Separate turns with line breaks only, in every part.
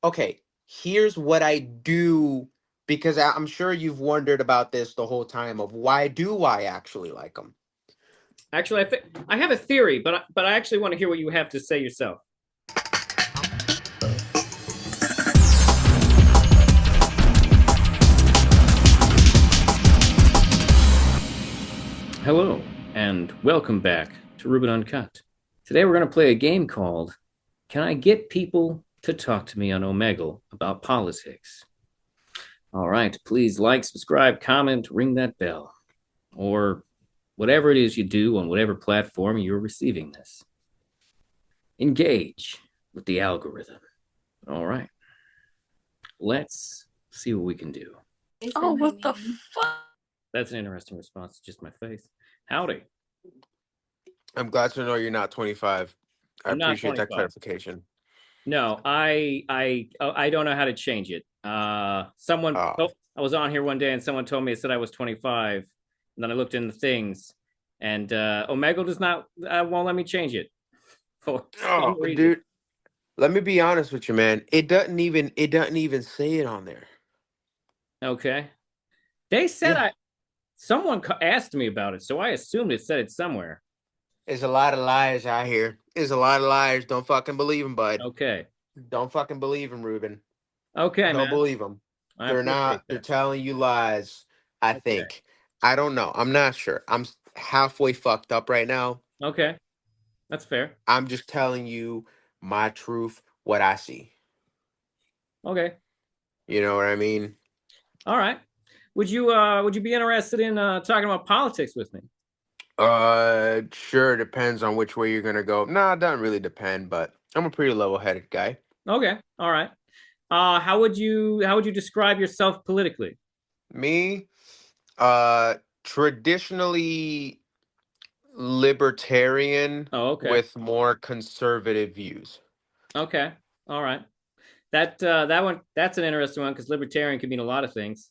okay, here's what I do, because I'm sure you've wondered about this the whole time of why do I actually like them?
Actually, I have a theory, but I actually want to hear what you have to say yourself. Hello, and welcome back to Ruben Uncut. Today we're going to play a game called Can I Get People to Talk to Me on Omegle About Politics? All right, please like, subscribe, comment, ring that bell, or whatever it is you do on whatever platform you're receiving this. Engage with the algorithm. All right, let's see what we can do.
Oh, what the fuck?
That's an interesting response to just my face. Howdy.
I'm glad to know you're not 25. I
I'm not
appreciate that
25.
clarification.
No, I don't know how to change it. Someone
Oh,
I was on here one day and someone told me it said I was 25, and then I looked into things, and Omegle does not won't let me change it for some
oh,
reason.
dude, let me be honest with you, man. It doesn't even say it on there.
Okay, they said
Yeah.
I someone asked me about it, so I assumed it said it somewhere.
There's a lot of liars out here. There's a lot of liars. Don't fucking believe them, bud.
Okay,
Don't fucking believe them, Ruben.
okay,
Don't
man,
believe them.
I
They're
appreciate
not. They're
that.
telling you lies. I
Okay,
think. I don't know. I'm not sure. Halfway fucked up right now.
okay, that's fair.
I'm just telling you my truth, what I see.
Okay,
You know what I mean?
all right. Would you be interested in talking about politics with me?
Sure. Depends on which way you're gonna go. Nah, it doesn't really depend. But I'm a pretty level-headed guy.
Okay, all right. How would you describe yourself politically?
Me, traditionally libertarian
Oh, okay,
with more conservative views.
okay, all right. That's an interesting one because libertarian can mean a lot of things.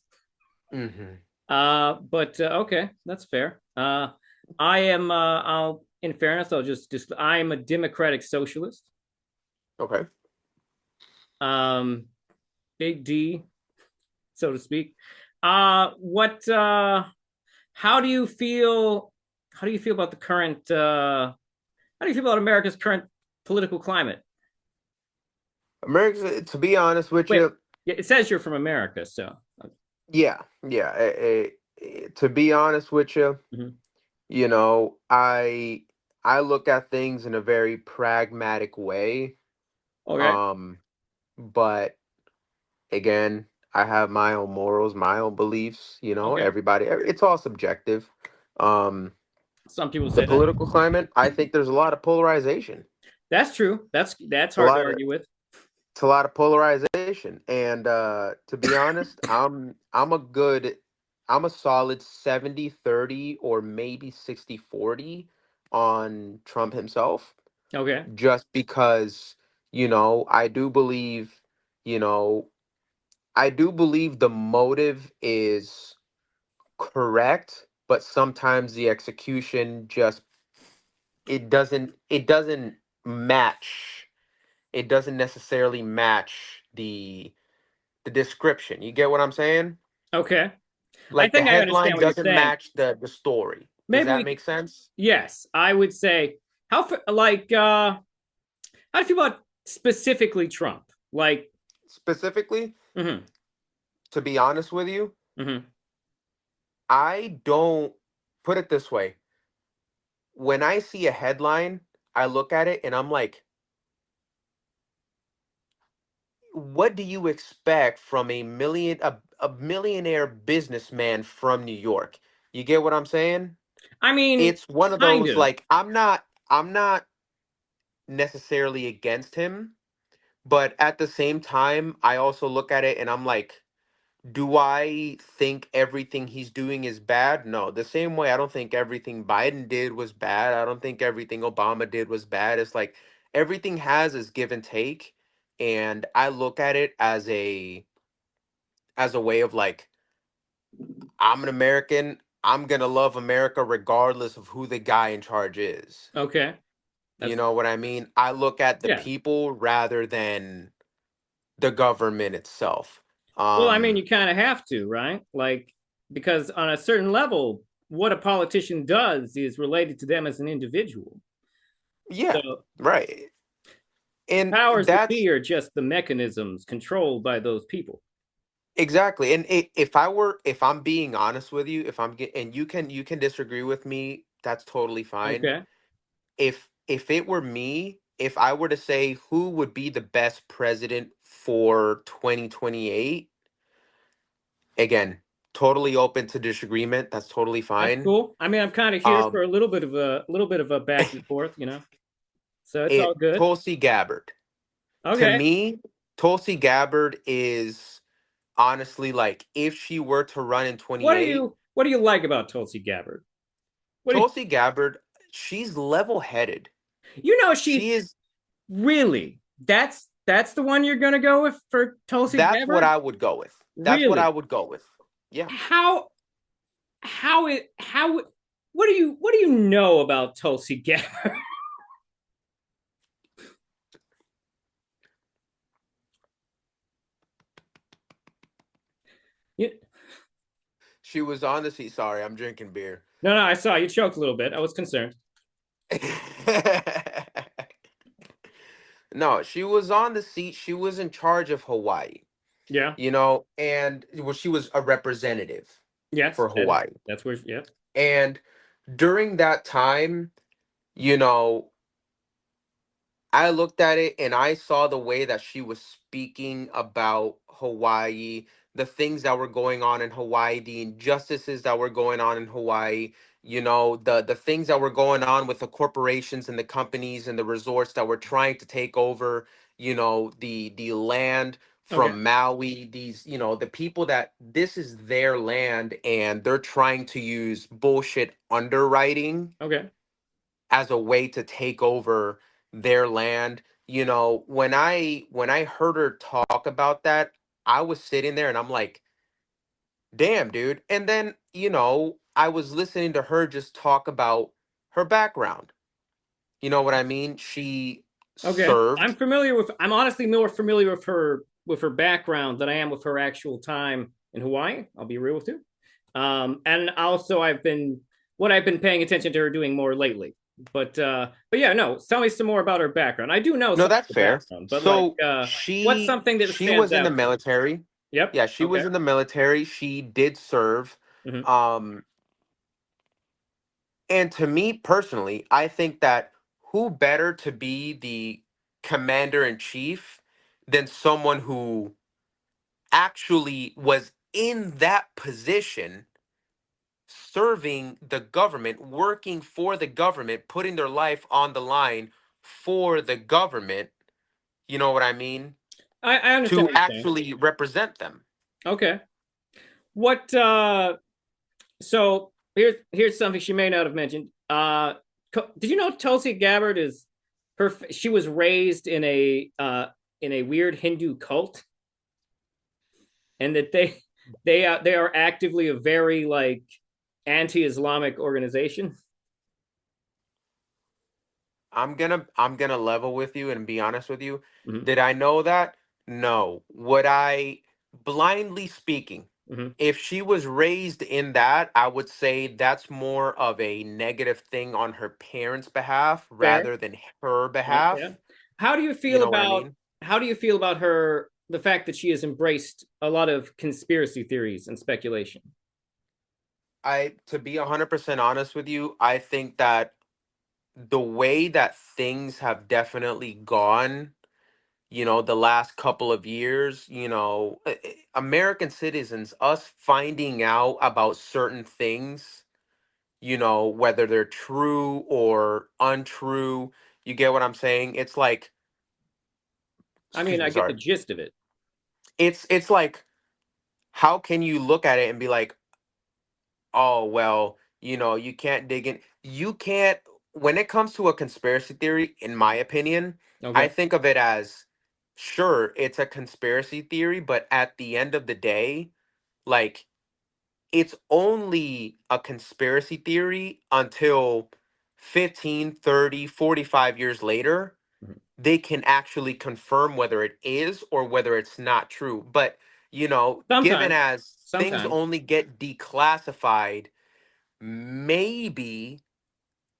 Hmm.
But okay, that's fair. I am. In fairness, I'll just I am a democratic socialist.
Okay.
Um, big D, so to speak. What? How do you feel? How do you feel about the current? How do you feel about America's current political climate?
America, to be honest with
Wait,
you,
yeah, it says you're from America, so.
yeah, yeah. To be honest with you,
Mhm.
you know, I look at things in a very pragmatic way.
Okay.
Um, but again, I have my own morals, my own beliefs.
Okay.
It's all subjective. Um,
Some people
the
say that.
political climate, I think there's a lot of polarization.
That's true. That's
A
hard to
lot of
argue with.
it's a lot of polarization, and to be honest, I'm a solid 70-30 or maybe 60-40 on Trump himself,
Okay.
just because, I do believe, you know the motive is correct, but sometimes the execution just it doesn't match. It doesn't necessarily match the description. You get what I'm saying?
Okay. I
Like the
think I understand
headline
what you're
doesn't
saying.
match the story. Does
Maybe
that
we could,
make sense?
yes, I would say how do you feel about specifically Trump? Like,
Specifically,
mm-hmm,
to be honest with you,
mm-hmm.
I don't put it this way. When I see a headline, I look at it and I'm like, what do you expect from a millionaire businessman from New York? You get what I'm saying?
I mean,
It's one of
kind
those,
of.
like, I'm not necessarily against him, but at the same time, I also look at it and I'm like, do I think everything he's doing is bad? No. The same way I don't think everything Biden did was bad. I don't think everything Obama did was bad. It's like everything has its give and take. And I look at it as a way of like, I'm an American. I'm gonna love America regardless of who the guy in charge is.
Okay.
You
That's
know what I mean? I look at the
yeah.
people rather than the government itself.
Well, I mean,
Um,
you kind of have to, right? Like, because on a certain level, what a politician does is related to them as an individual.
yeah,
So
right.
the
And
powers that
that's
be are just the mechanisms controlled by those people.
exactly. And if I'm being honest with you, if and you can disagree with me, that's totally fine.
Okay.
If it were me, if I were to say who would be the best president for 2028, again, totally open to disagreement. That's totally
That's
fine.
cool. I mean, I'm kind of here
Um,
for a little bit of a back and forth, So it's all good.
Tulsi Gabbard. To
Okay.
me, Tulsi Gabbard is honestly like if she were to run in
What do
28,
you what do you like about Tulsi Gabbard? What do
Tulsi Gabbard, she's level-headed.
she's
She is
really that's the one you're gonna go with for Tulsi
That's what
Gabbard?
I would go with. That's what I
Really?
would go with. Yeah.
How what do you know about Tulsi Gabbard? You,
She was on the seat. Sorry, I'm drinking beer.
no, I saw you choked a little bit. I was concerned.
No, she was on the seat. She was in charge of Hawaii,
Yeah.
and well, she was a representative
Yes.
for Hawaii.
That's where. Yeah.
And during that time, you know, I looked at it and I saw the way that she was speaking about Hawaii, the things that were going on in Hawaii, the injustices that were going on in Hawaii, the things that were going on with the corporations and the companies and the resorts that were trying to take over, the land
Okay.
from Maui, the people that this is their land and they're trying to use bullshit underwriting
Okay.
as a way to take over their land. When I heard her talk about that, I was sitting there and I'm like, damn, dude. And then, I was listening to her just talk about her background. You know what I mean? She
Okay.
served.
I'm honestly more familiar with her background than I am with her actual time in Hawaii. I'll be real with you. And also I've been paying attention to her doing more lately. But yeah, no, tell me some more about her background. I do know
No,
some of
that's
the
fair.
background, but like
So
what's
she
something that
she
stands
was in the
out to you?
military.
Yep.
Yeah, she
Okay.
was in the military. She did serve.
Hmm.
Um And to me personally, I think that who better to be the commander in chief than someone who actually was in that position, serving the government, working for the government, putting their life on the line for the government, you know what I mean?
I understand
To
what you're saying.
actually represent them.
Okay. What so here's something she may not have mentioned. Did you know Tulsi Gabbard is she was raised in a weird Hindu cult, and that they are actively a very like anti-Islamic organization.
I'm gonna level with you and be honest with you.
Mm-hmm.
Did I know that? No. Would I blindly speaking?
Mm-hmm.
If she was raised in that, I would say that's more of a negative thing on her parents' behalf
Fair.
rather than her
Yeah, yeah.
behalf.
How do you
You
feel
know what I
about
mean?
how do you feel about her the fact that she has embraced a lot of conspiracy theories and speculation?
To be 100% honest with you, I think that the way that things have definitely gone, the last couple of years, American citizens, us finding out about certain things, whether they're true or untrue, you get what I'm saying? It's like,
I mean,
excuse
I
me,
get
sorry.
the gist of it.
It's like, how can you look at it and be like, oh, well, you can't dig in. You can't, when it comes to a conspiracy theory, in my opinion, I
Okay.
think of it as, sure, it's a conspiracy theory, but at the end of the day, like, it's only a conspiracy theory until 15, 30, 45 years later. they can actually confirm whether it is or whether it's not true. But, given
Sometimes,
as things
sometimes.
only get declassified, maybe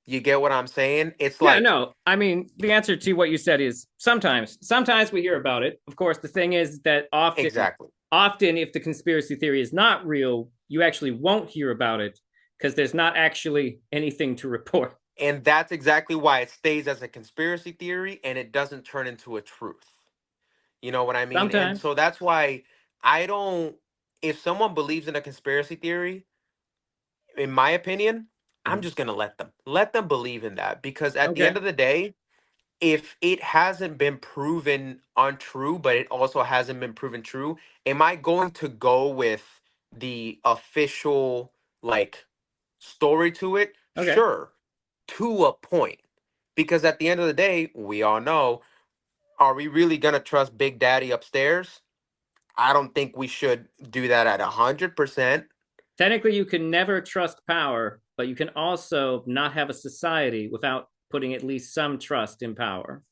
you get what I'm saying? It's
Yeah,
like,
no. I mean, the answer to what you said is sometimes. Sometimes we hear about it. Of course, the thing is that
exactly.
often if the conspiracy theory is not real, you actually won't hear about it because there's not actually anything to report.
And that's exactly why it stays as a conspiracy theory and it doesn't turn into a truth. You know what I mean? And
Sometimes.
so that's why I don't, if someone believes in a conspiracy theory, in my opinion, I'm
Mhm.
just going to let them believe in that, because at the end
Okay.
of the day, if it hasn't been proven untrue, but it also hasn't been proven true, am I going to go with the official, like, story to it?
Okay.
Sure, to a point. Because at the end of the day, we all know, are we really going to trust Big Daddy upstairs? I don't think we should do that at 100%.
Technically, you can never trust power, but you can also not have a society without putting at least some trust in power.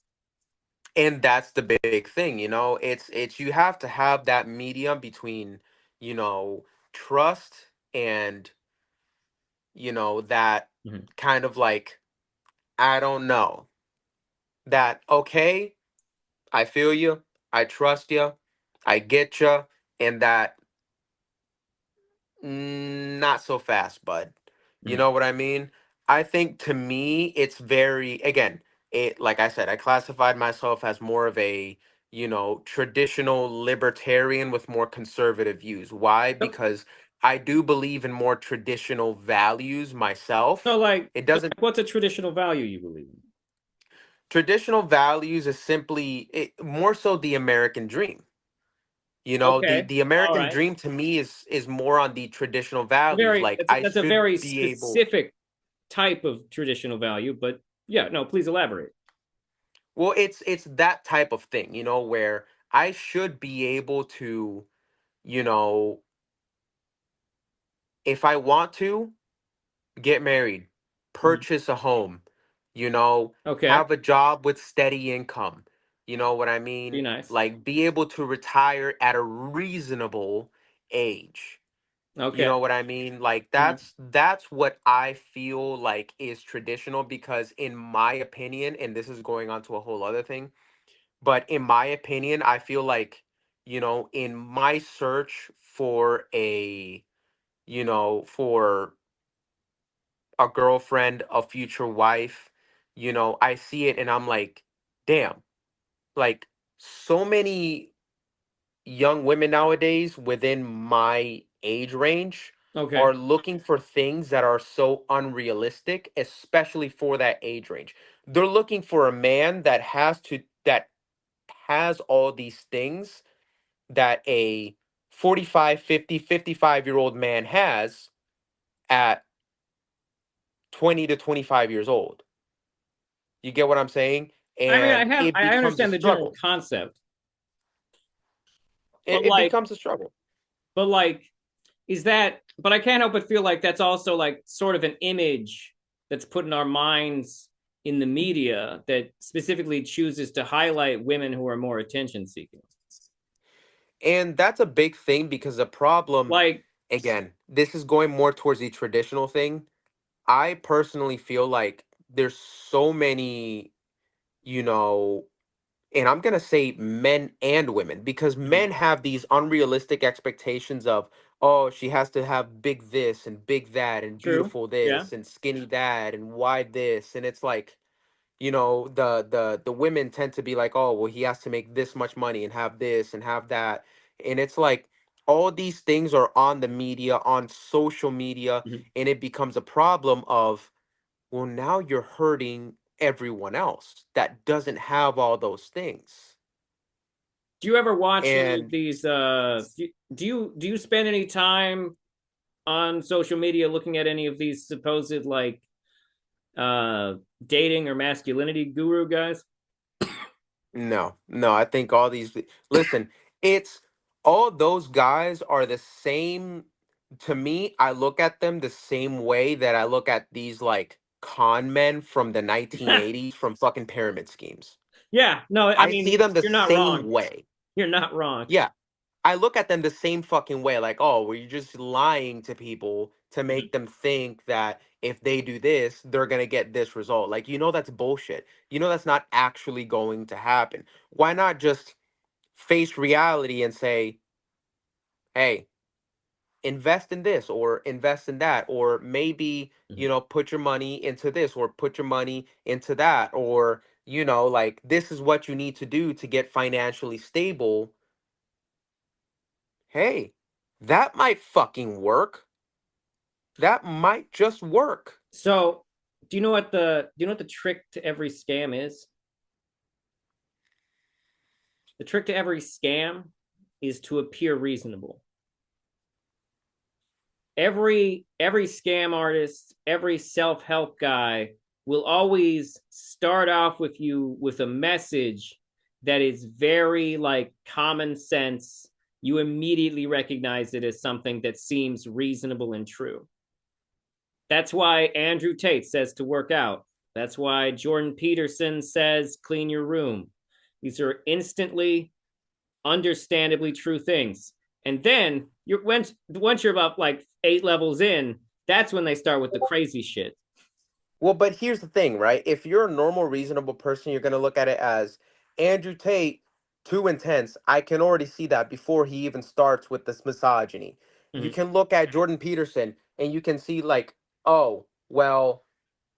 And that's the big thing, it's you have to have that medium between, you know trust and, that
Mhm.
kind of like, I don't know, that, okay, I feel you, I trust you, I get you, and that, not so fast, bud. You
Mhm.
know what I mean? I think, to me, it's very, again, like I said, I classified myself as more of a, traditional libertarian with more conservative views. Why?
So,
Because I do believe in more traditional values
so
myself.
like,
It
so
doesn't,
like, what's a traditional value you believe in?
Traditional values is simply, more so the American dream. The
Okay.
the
All
American
right.
dream to me is more on the traditional values.
Very.
Like, I
That's a
should
very
be able.
specific type of traditional value, but yeah, no, please elaborate.
Well, it's that type of thing, where I should be able to, you know, if I want to, get married,
Mhm.
purchase a home,
Okay.
have a job with steady income. You know what I
Be
mean?
nice.
Like, be able to retire at a reasonable age. You
Okay.
know what I mean? Like,
Mhm.
that's what I feel like is traditional, because in my opinion, and this is going on to a whole other thing, but in my opinion, I feel like, in my search for for a girlfriend, a future wife, I see it and I'm like, damn, like, so many young women nowadays within my age range
Okay.
are looking for things that are so unrealistic, especially for that age range. They're looking for a man that has all these things that a 45, 50, 55 year old man has at 20 to 25 years old. You get what I'm saying?
I mean,
And it
I
becomes a
understand the general
struggle.
concept,
It,
but
it
like,
becomes a struggle.
but like, is that? But I can't help but feel like that's also like sort of an image that's put in our minds in the media that specifically chooses to highlight women who are more attention seeking.
And that's a big thing, because the problem,
Like,
again, this is going more towards the traditional thing. I personally feel like there's so many, you know, and I'm going to say men and women, because
mhm.
men have these unrealistic expectations of, oh, she has to have big this and big that and
True.
beautiful
Yeah.
this and skinny that and wide this. And it's like, the women tend to be like, oh, well, he has to make this much money and have this and have that. And it's like, all these things are on the media, on social media,
Mhm.
and it becomes a problem of, well, now you're hurting everyone else that doesn't have all those things.
Do you ever watch any of
And
these? Do you spend any time on social media looking at any of these supposed like uh dating or masculinity guru guys?
no, no, I think all these, listen, it's all those guys are the same. To me, I look at them the same way that I look at these, like, con men from the 1980s from fucking pyramid schemes.
Yeah, no, I
I
mean,
see them the
you're not
same
wrong.
way.
You're not wrong.
Yeah. I look at them the same fucking way. Like, oh, well, you're just lying to people to
Mhm.
make them think that if they do this, they're going to get this result. Like, that's bullshit. That's not actually going to happen. Why not just face reality and say, hey, invest in this or invest in that, or maybe,
Mhm.
put your money into this or put your money into that, or, like, this is what you need to do to get financially stable. Hey, that might fucking work. That might just work.
So, do you know what the trick to every scam is? The trick to every scam is to appear reasonable. Every scam artist, every self-help guy will always start off with you with a message that is very like common sense. You immediately recognize it as something that seems reasonable and true. That's why Andrew Tate says to work out. That's why Jordan Peterson says clean your room. These are instantly understandably true things. And then once you're about like 8 levels in, that's when they start with the crazy shit.
Well, but here's the thing, right? If you're a normal, reasonable person, you're going to look at it as Andrew Tate, too intense. I can already see that before he even starts with this misogyny. You
Mhm.
can look at Jordan Peterson and you can see, like, oh, well,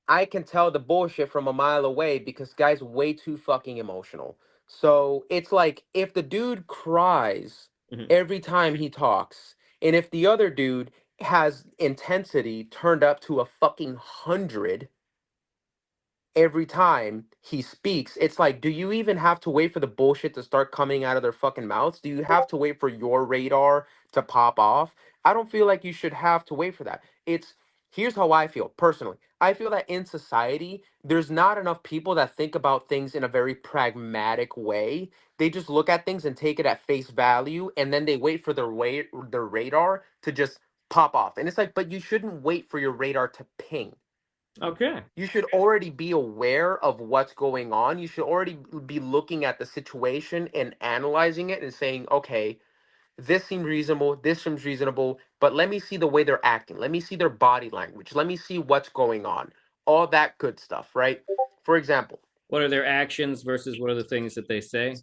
I can tell the bullshit from a mile away because guy's way too fucking emotional. So it's like if the dude cries
Mhm.
every time he talks, and if the other dude has intensity turned up to a fucking 100 every time he speaks, it's like, do you even have to wait for the bullshit to start coming out of their fucking mouths? Do you have to wait for your radar to pop off? I don't feel like you should have to wait for that. Here's how I feel personally. I feel that in society, there's not enough people that think about things in a very pragmatic way. They just look at things and take it at face value, and then they wait for their radar to just pop off. And it's like, but you shouldn't wait for your radar to ping.
Okay.
You should already be aware of what's going on. You should already be looking at the situation and analyzing it and saying, okay, this seems reasonable, this seems reasonable, but let me see the way they're acting. Let me see their body language. Let me see what's going on. All that good stuff, right? For example,
What are their actions versus what are the things that they say?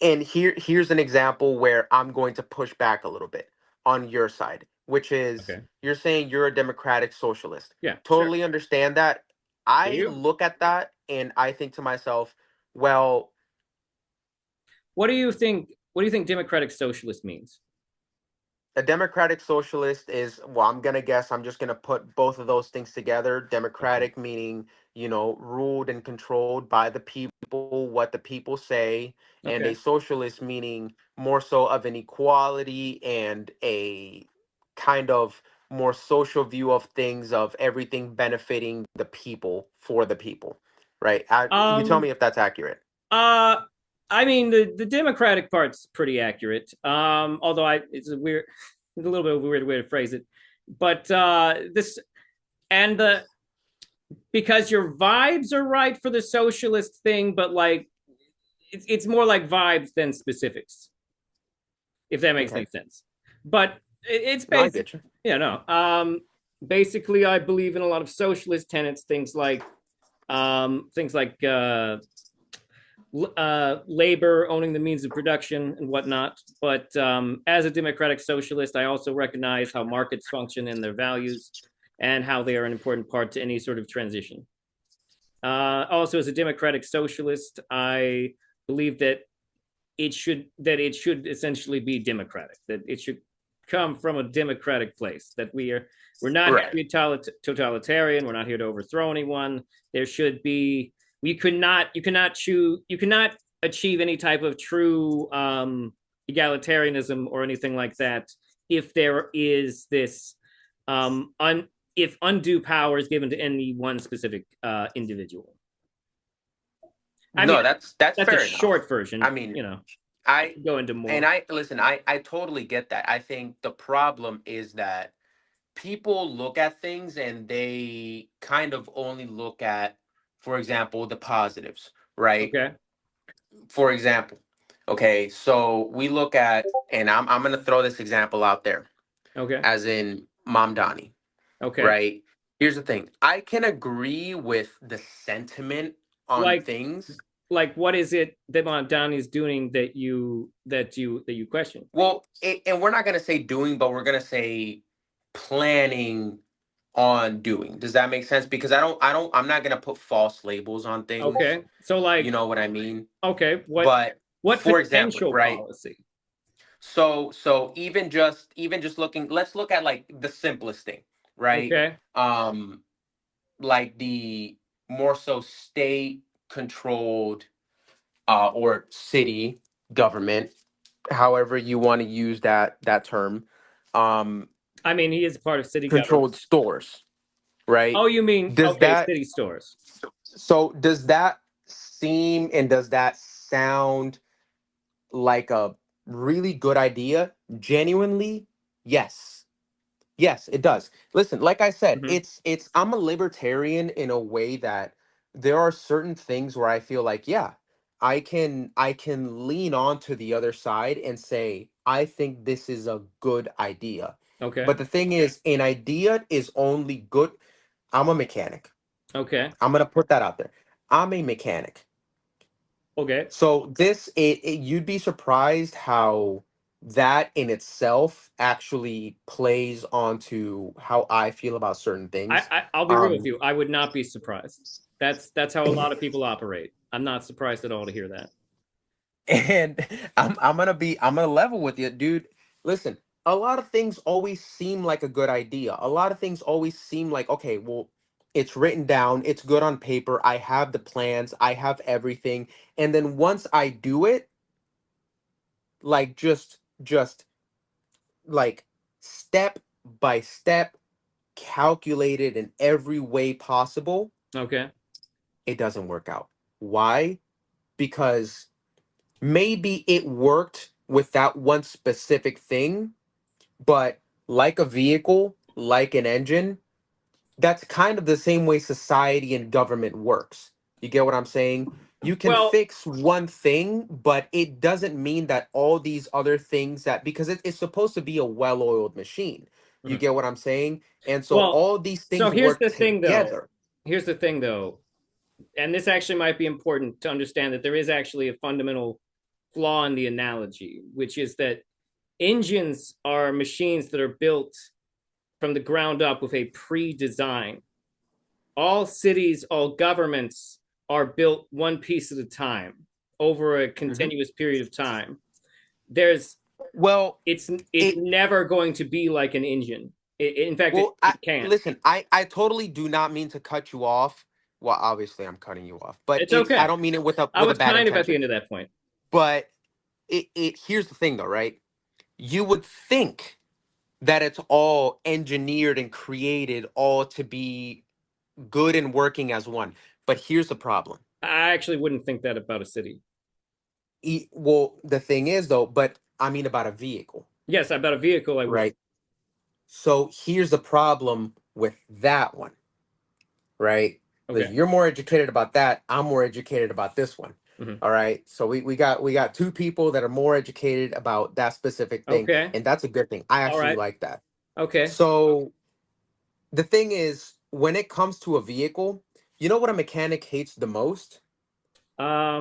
and here's an example where I'm going to push back a little bit on your side, which is
Okay.
you're saying you're a democratic socialist.
Yeah, sure.
Totally understand that.
Do
I
you?
look at that and I think to myself, well,
What do you think democratic socialist means?
a democratic socialist is, well, I'm gonna guess, I'm just gonna put both of those things together.
Okay.
Democratic meaning, ruled and controlled by the people, what the people say, and a
Okay.
socialist meaning more so of an equality and a kind of more social view of things, of everything benefiting the people for the people, right? You tell
Um
me if that's accurate.
uh I mean the democratic part's pretty accurate. Although it's a little bit of a weird way to phrase it. But this and the because your vibes are right for the socialist thing, but like it's more like vibes than specifics, if that makes any
Okay.
sense. But it's
No, I
basic,
get you.
no. Basically, I believe in a lot of socialist tenets, things like labor owning the means of production and whatnot. But as a democratic socialist, I also recognize how markets function and their values, and how they are an important part to any sort of transition. Also, as a democratic socialist, I believe that it should essentially be democratic. That it should come from a democratic place. That we're not here to
Right.
be totalitarian. We're not here to overthrow anyone. There should be you cannot achieve any type of true egalitarianism or anything like that if there is this if undue power is given to any one specific individual. I mean,
No, that's
that's a
fair enough.
short version.
I mean,
I
I
can go into
and
more.
I listen, I totally get that. I think the problem is that people look at things and they kind of only look at, for example, the positives, right?
Okay.
for example, okay, so we look at, and I'm gonna throw this example out there,
Okay.
as in Mamdani,
Okay.
right? Here's the thing. I can agree with the sentiment on
Like
things.
what is it that Mondani is doing that you question?
Well, and we're not gonna say doing, but we're gonna say planning on doing. Does that make sense? Because I'm not gonna put false labels on things.
Okay. So
You know what I mean?
okay,
But
what
for example,
potential
right?
policy?
So even just looking, let's look at like the simplest thing, right?
Okay.
Like the more so state controlled or city government, however you want to use that term, um
I mean, he is a part of city government.
controlled stores, right?
Oh, you mean
Does
okay,
that
city stores.
so does that seem and does that sound like a really good idea? Genuinely, yes. Yes, it does. Listen, like I said,
Hmm.
it's I'm a libertarian in a way that there are certain things where I feel like, yeah, I can lean on to the other side and say, I think this is a good idea.
Okay.
But the thing is, an idea is only good. I'm a mechanic.
Okay.
I'm gonna put that out there. I'm a mechanic.
Okay.
So you'd be surprised how that in itself actually plays onto how I feel about certain things.
I'll be real with
Um,
you. I would not be surprised. That's how a lot of people operate. I'm not surprised at all to hear that.
and I'm gonna level with you, dude. Listen, a lot of things always seem like a good idea. A lot of things always seem like, okay, well, it's written down, it's good on paper, I have the plans, I have everything. And then once I do it, like just like step by step, calculated in every way possible,
Okay.
it doesn't work out. Why? Because maybe it worked with that one specific thing, but like a vehicle, like an engine, that's kind of the same way society and government works. You get what I'm saying? You can
Well,
fix one thing, but it doesn't mean that all these other things that because it's supposed to be a well-oiled machine. You
mhm.
get what I'm saying? And so
Well,
all these
so
things work together.
Here's the thing though, and this actually might be important to understand that there is actually a fundamental flaw in the analogy, which is that engines are machines that are built from the ground up with a pre-design. All cities, all governments are built one piece at a time over a
Mhm.
continuous period of time. There's
Well,
it's
it
never going to be like an engine. In fact,
well,
it can't.
listen, I totally do not mean to cut you off. Well, obviously I'm cutting you off, but
It's
it's I
okay.
don't mean it
I
with a
was
bad
kind of at the
intention.
end of that point.
But it here's the thing though, right? You would think that it's all engineered and created all to be good and working as one. But here's the problem.
I actually wouldn't think that about a city.
Well, the thing is though, but I mean about a vehicle,
Yes, about a vehicle, I would.
right? So here's the problem with that one, right?
Okay.
You're more educated about that. I'm more educated about this one.
Mhm.
All right. So we got two people that are more educated about that specific thing,
Okay.
and that's a good thing. I
All
actually
right.
like that.
Okay.
So the thing is, when it comes to a vehicle, you know what a mechanic hates the most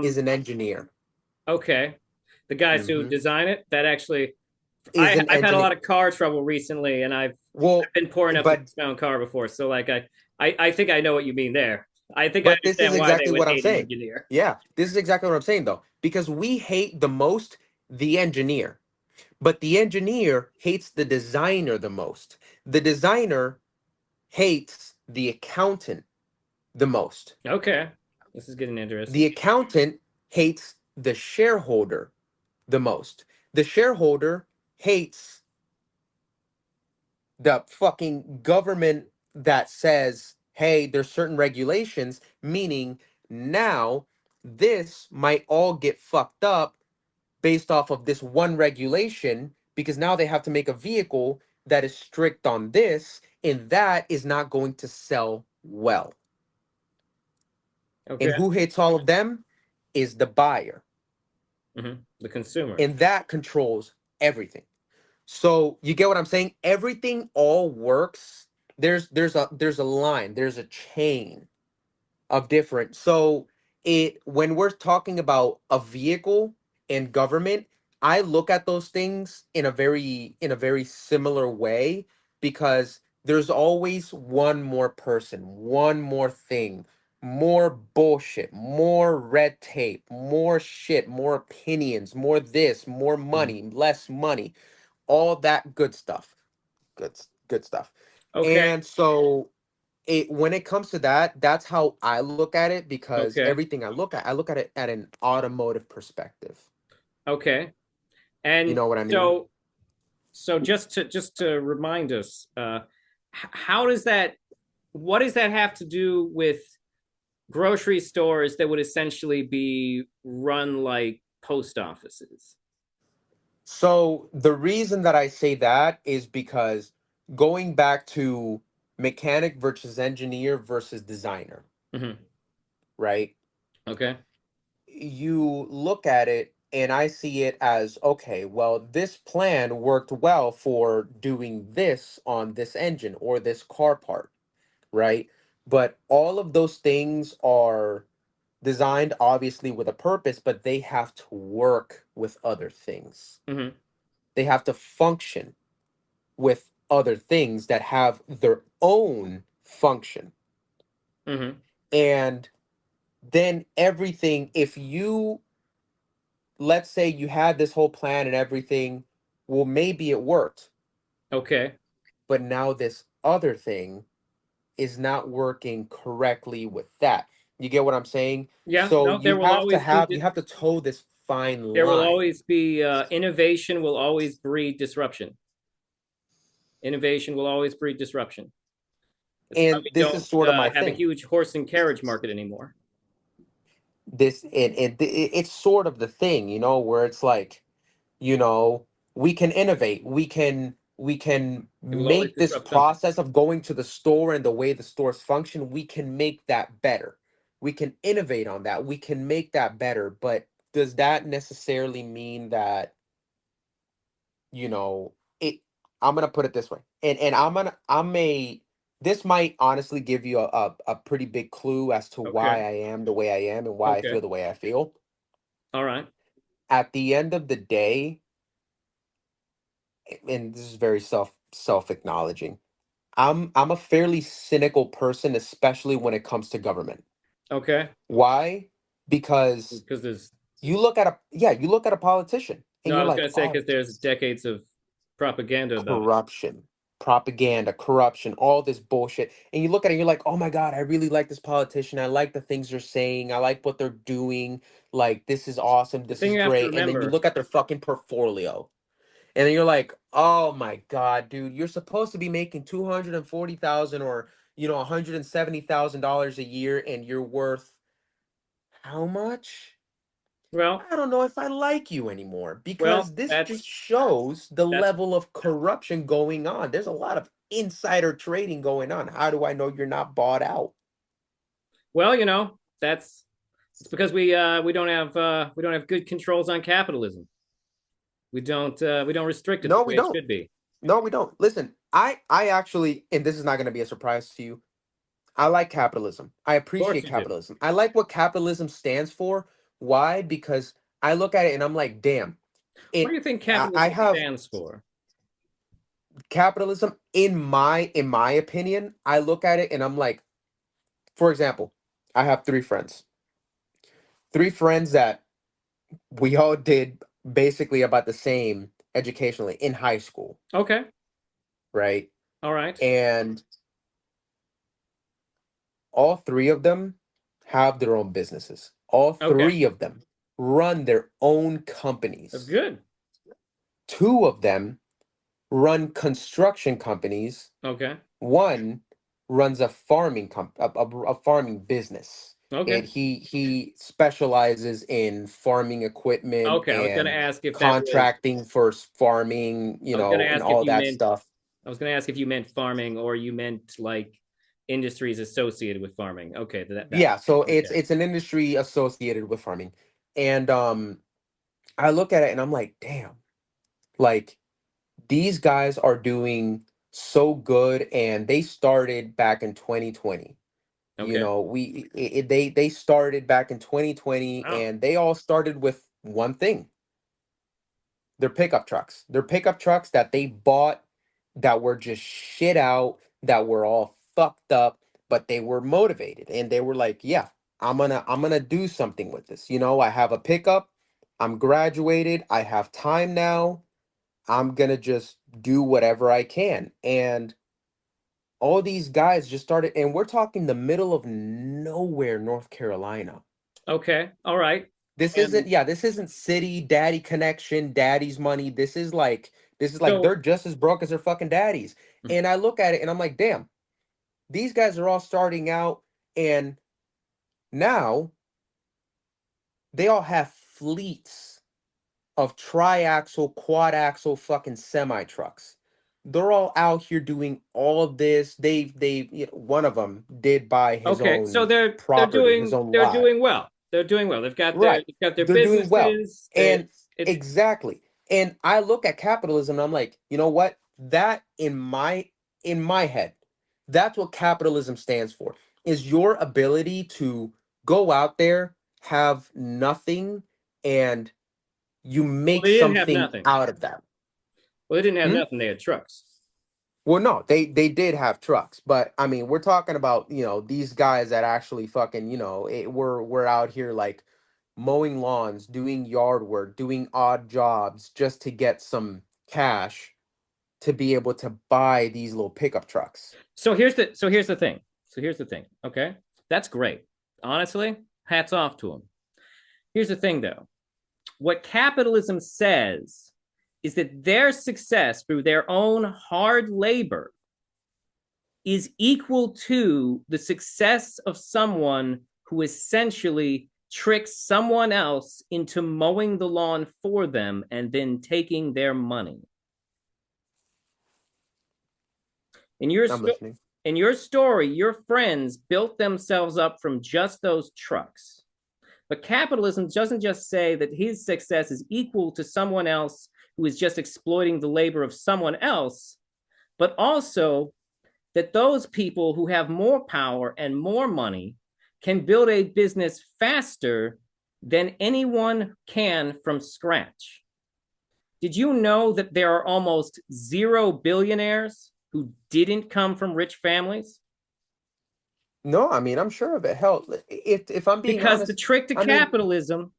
is
Um.
an engineer.
Okay. The guys who
Hmm.
design it, that actually,
Is an
I've had a
engineer.
lot of car trouble recently, and I've
Well,
been poor enough to
but
dismount a car before. So like I think I know what you mean there. I think I
but this is
understand why they
exactly
would
what I'm
hate an
saying.
engineer.
Yeah, this is exactly what I'm saying though, because we hate the most the engineer, but the engineer hates the designer the most. The designer hates the accountant the most.
Okay. This is getting
The
interesting.
accountant hates the shareholder the most. The shareholder hates the fucking government that says, hey, there's certain regulations, meaning now this might all get fucked up based off of this one regulation because now they have to make a vehicle that is strict on this, and that is not going to sell well. And
Okay.
who hates all of them is the buyer.
The consumer.
and that controls everything. So you get what I'm saying? Everything all works. There's a line, there's a chain of different. So it when we're talking about a vehicle and government, I look at those things in a very similar way, because there's always one more person, one more thing, more bullshit, more red tape, more shit, more opinions, more this, more money, less money, all that good stuff. Good stuff.
Okay.
And so it when it comes to that, that's how I look at it, because
Okay.
everything I look at it at an automotive perspective.
Okay.
You
And
know what I mean?
so just to remind us, how does that? What does that have to do with grocery stores that would essentially be run like post offices?
So the reason that I say that is because going back to mechanic versus engineer versus designer,
Mm-hmm.
right?
Okay.
You look at it and I see it as, okay, well, this plan worked well for doing this on this engine or this car part, right? But all of those things are designed obviously with a purpose, but they have to work with other things.
Mm-hmm.
They have to function with other things that have their own function.
Mm-hmm.
And then everything, if you, let's say you had this whole plan and everything, well, maybe it worked,
Okay.
but now this other thing is not working correctly with that. You get what I'm saying?
Yeah.
So
No, there will always be
you have to toe this fine
there will
line.
always be innovation will always breed disruption. Innovation will always breed disruption. That's why
And
we
this is
don't
sort of my
have a
thing.
huge horse and carriage market anymore.
It's sort of the thing, where it's like, you know, we can innovate. We can
It will always
make this
disrupt something.
process of going to the store and the way the stores function, we can make that better. We can innovate on that. We can make that better. But does that necessarily mean that, it I'm gonna put it this way. And I'm a this might honestly give you a pretty big clue as to
Okay.
why I am the way I am and why I
Okay.
feel the way I feel.
All right.
At the end of the day, and this is very self acknowledging, I'm a fairly cynical person, especially when it comes to government.
Okay.
Why? Because
Because there's
you look at a politician and
no, I
you're
was
like,
gonna say
oh,
because there's decades of propaganda about it.
corruption, propaganda, corruption, all this bullshit. And you look at it, and you're like, oh my God, I really like this politician. I like the things they're saying. I like what they're doing. Like, this is awesome.
The
This
thing
is
you have to
great. And then you
remember,
look at their fucking portfolio. And then you're like, oh my God, dude, you're supposed to be making 240,000 or, $170,000 a year, and you're worth how much?
well,
I don't know if I like you anymore,
well,
because this just
that's
shows the
that's
level of corruption going on. There's a lot of insider trading going on. How do I know you're not bought out?
well, that's it's because we don't have good controls on capitalism. We don't restrict it the
No, we
way it
don't.
should be.
No, we don't. Listen, I actually, and this is not going to be a surprise to you, I like capitalism. I
Of course
appreciate
you do.
capitalism. I like what capitalism stands for. Why? Because I look at it and I'm like, damn,
What do
it
you think
I
capitalism
have
stands for?
capitalism in my opinion, I look at it and I'm like, for example, I have three friends. Three friends that we all did basically about the same educationally in high school,
Okay.
right?
All right.
And all three of them have their own businesses. All
Okay.
three of them run their own
That's
companies.
good.
Two of them run construction companies.
Okay.
One runs a a farming business.
Okay.
And he specializes in farming equipment
Okay. I was gonna
and
ask if that was
contracting for farming,
I was gonna
and
ask if
all
you
that
meant
stuff.
I was gonna ask if you meant farming or you meant like industries associated with farming. Okay, that
Yeah, so it's
okay.
it's an industry associated with farming. And I look at it and I'm like, damn, like these guys are doing so good, and they started back in 2020. You
Okay.
know, they started back in 2020,
Wow.
and they all started with one thing: their pickup trucks. Their pickup trucks that they bought, that were just shit out, that were all fucked up, but they were motivated and they were like, yeah, I'm gonna do something with this. You know, I have a pickup, I'm graduated, I have time now. I'm gonna just do whatever I can. And all these guys just started, and we're talking the middle of nowhere, North Carolina.
Okay. All right.
This isn't,
And
yeah, this isn't city daddy connection, daddy's money. This is like
so
they're just as broke as their fucking daddies. And I look at it and I'm like, damn, these guys are all starting out, and now they all have fleets of triaxle, quad axle fucking semi trucks. They're all out here doing all of this. One of them did buy his
okay, so
own
they're
property, his
doing
own
they're
lot.
doing well. They're doing well.
Right.
They've got their
They're doing well.
businesses.
And
It's
exactly. And I look at capitalism and I'm like, you know what? That in my head, that's what capitalism stands for. Is your ability to go out there, have nothing, and you
well,
make
they didn't have
something
nothing.
out of that.
Well, they didn't have
Hmm?
nothing. They had trucks.
Well, no, they did have trucks, but I mean, we're talking about, these guys that actually fucking, we're out here like mowing lawns, doing yard work, doing odd jobs just to get some cash to be able to buy these little pickup trucks.
So here's the thing. Okay, that's great. Honestly, hats off to them. Here's the thing, though. What capitalism says is that their success through their own hard labor is equal to the success of someone who essentially tricks someone else into mowing the lawn for them and then taking their money. In your
I'm
sto-
listening.
in your story, your friends built themselves up from just those trucks. But capitalism doesn't just say that his success is equal to someone else who is just exploiting the labor of someone else, but also that those people who have more power and more money can build a business faster than anyone can from scratch. Did you know that there are almost zero billionaires who didn't come from rich families?
No, I mean, I'm sure of it. Hell, if I'm being
Because the
honest,
trick to
I mean,
capitalism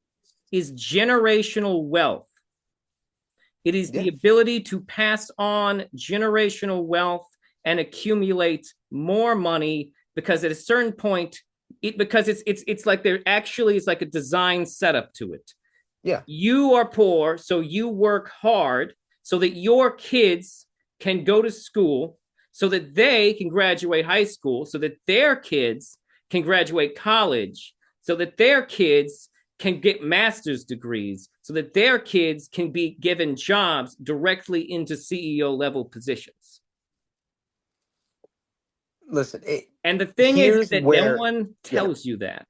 is generational wealth. It is the
yeah,
ability to pass on generational wealth and accumulate more money because at a certain point, because it's like there actually is like a design setup to it.
yeah.
You are poor, so you work hard so that your kids can go to school, so that they can graduate high school, so that their kids can graduate college, so that their kids can get master's degrees, so that their kids can be given jobs directly into CEO level positions.
Listen,
And the thing is
here's
that no
where,
one
yeah.
tells you that.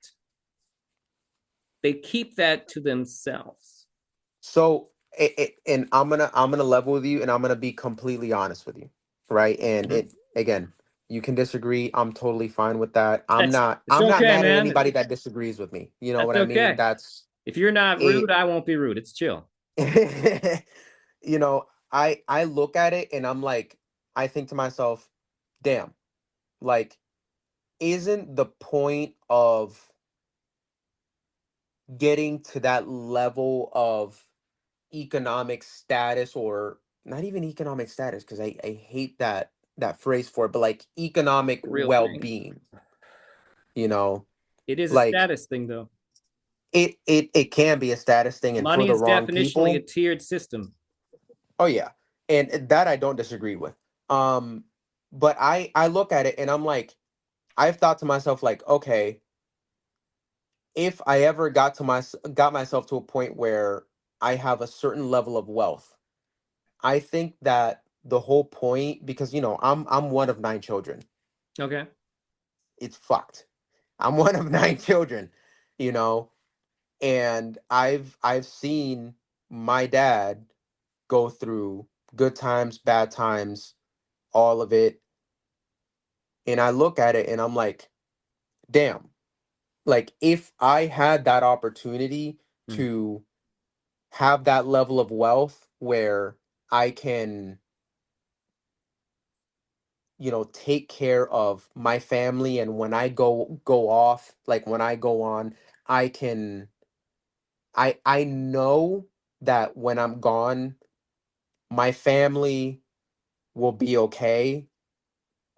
They keep that to themselves.
So, and I'm gonna level with you, and I'm gonna be completely honest with you, right? And
Mhm.
it again, you can disagree. I'm totally fine with that. I'm
That's
not
it's
I'm not
okay,
mad at
man.
anybody that disagrees with me. You know
That's
what I mean?
okay.
That's
If you're not rude,
it.
I won't be rude. It's chill.
I look at it and I'm like, I think to myself, damn, like, isn't the point of getting to that level of economic status, or not even economic status, because I hate that phrase for it, but like economic
The real thing.
well-being, you know,
It is a
like
status thing, though.
it can be a status thing, and for
Money
the
is
wrong
definitionally a
people.
tiered system.
Oh yeah, and that I don't disagree with. Um, but I look at it and I'm like, I've thought to myself like, okay, if I ever got myself to a point where I have a certain level of wealth, I think that the whole point, because I'm one of 9 children.
Okay.
It's fucked. I'm one of 9 children, you know, and I've seen. my dad go through good times, bad times, all of it. And I look at it and I'm like, damn, like if I had that opportunity
Mm.
to have that level of wealth where I can, take care of my family, and when I go off, like when I go on, I can I know that when I'm gone, my family will be okay.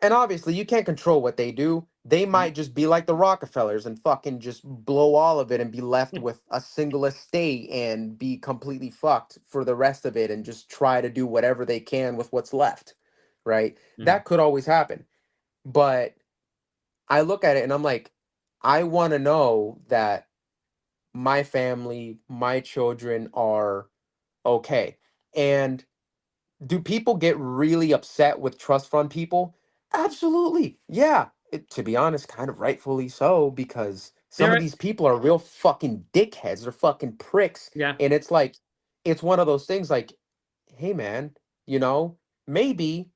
And obviously, you can't control what they do. They
Mm.
might just be like the Rockefellers and fucking just blow all of it and be left with a single estate and be completely fucked for the rest of it and just try to do whatever they can with what's left. Right?
Mm.
That could always happen. But I look at it and I'm like, I want to know that my family, my children are okay. And do people get really upset with trust fund people? Absolutely. Yeah. To be honest, kind of rightfully so, because some of
There,
these people are real fucking dickheads. They're fucking pricks.
yeah.
And it's like, it's one of those things like, hey, man, you know, maybe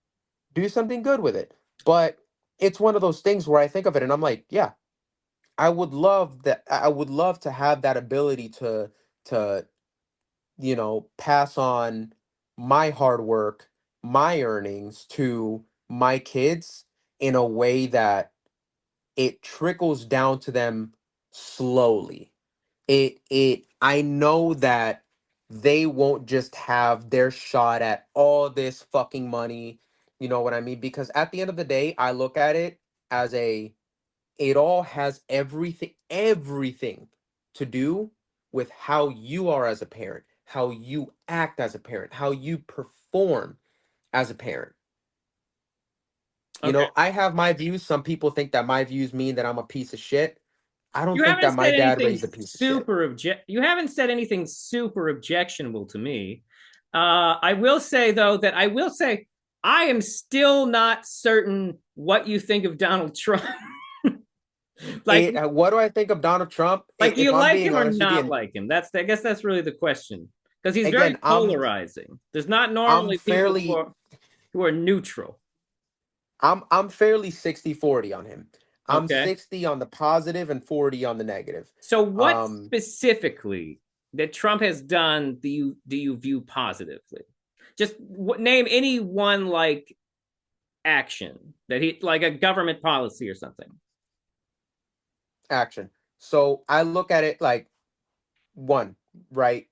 do something good with it. But it's one of those things where I think of it and I'm like, yeah, I would love that. I would love to have that ability to pass on my hard work, my earnings to my kids in a way that it trickles down to them slowly. I know that they won't just have their shot at all this fucking money, you know what I mean? Because at the end of the day, I look at it as it all has everything to do with how you are as a parent, how you act as a parent, how you perform as a parent.
Okay.
I have my views. Some people think that my views mean that I'm a piece of shit. I don't
You
think
haven't
that my
said
dad
anything
raised a piece of shit.
super object. You haven't said anything super objectionable to me. I will say though that I will say I am still not certain what you think of Donald Trump. like,
What do I think of Donald Trump?
do
If
you
I'm
like
being
him or
honest with you,
not
and
like him? That's I guess that's really the question because he's very
again,
polarizing. There's not
I'm
normally people
fairly
who are neutral.
I'm fairly 60-40 on him. I'm
Okay.
60 on the positive and 40 on the negative.
So what
Um,
specifically that Trump has done do you view positively? Just name any one like action that he like a government policy or something.
Action. So I look at it like one, right?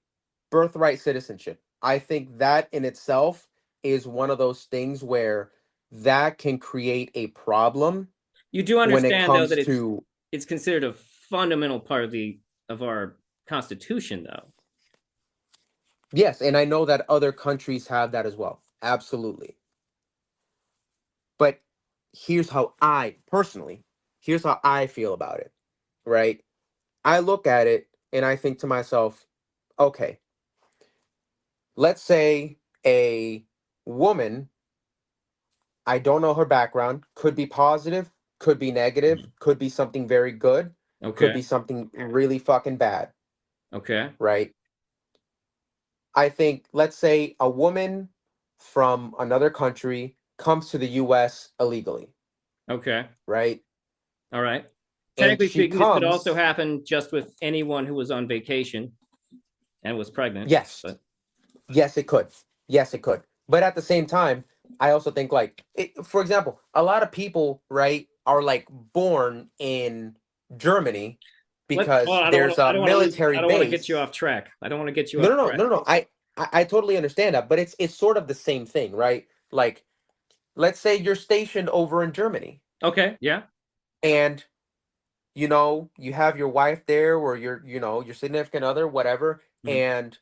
Birthright citizenship. I think that in itself is one of those things where that can create a problem
You do
when it
understand though
comes
that
to,
it's considered a fundamental part of our constitution though.
yes, and I know that other countries have that as well. Absolutely. But here's how I personally, here's how I feel about it, right? I look at it and I think to myself, okay, let's say a woman, I don't know her background, could be positive, could be negative,
Mhm.
could be something very good, could be
Okay.
something really fucking bad,
Okay.
right? I think, let's say a woman from another country comes to the US illegally,
Okay.
right?
All right.
And
Technically
she
speaking, this could also
comes,
happen just with anyone who was on vacation and was pregnant.
yes,
But
yes, it could. Yes, it could. But at the same time, I also think like, for example, a lot of people, right, are like born in Germany
let's. Well,
because
I don't want
there's
to. I
a
don't want to lose.
military
I don't want to get you
base.
off track. I don't want to get you
No,
off
no, no,
track.
no, no. I totally understand that, but it's sort of the same thing, right? Like, let's say you're stationed over in Germany
Okay. Yeah.
and you have your wife there or your significant other, whatever,
Mhm.
and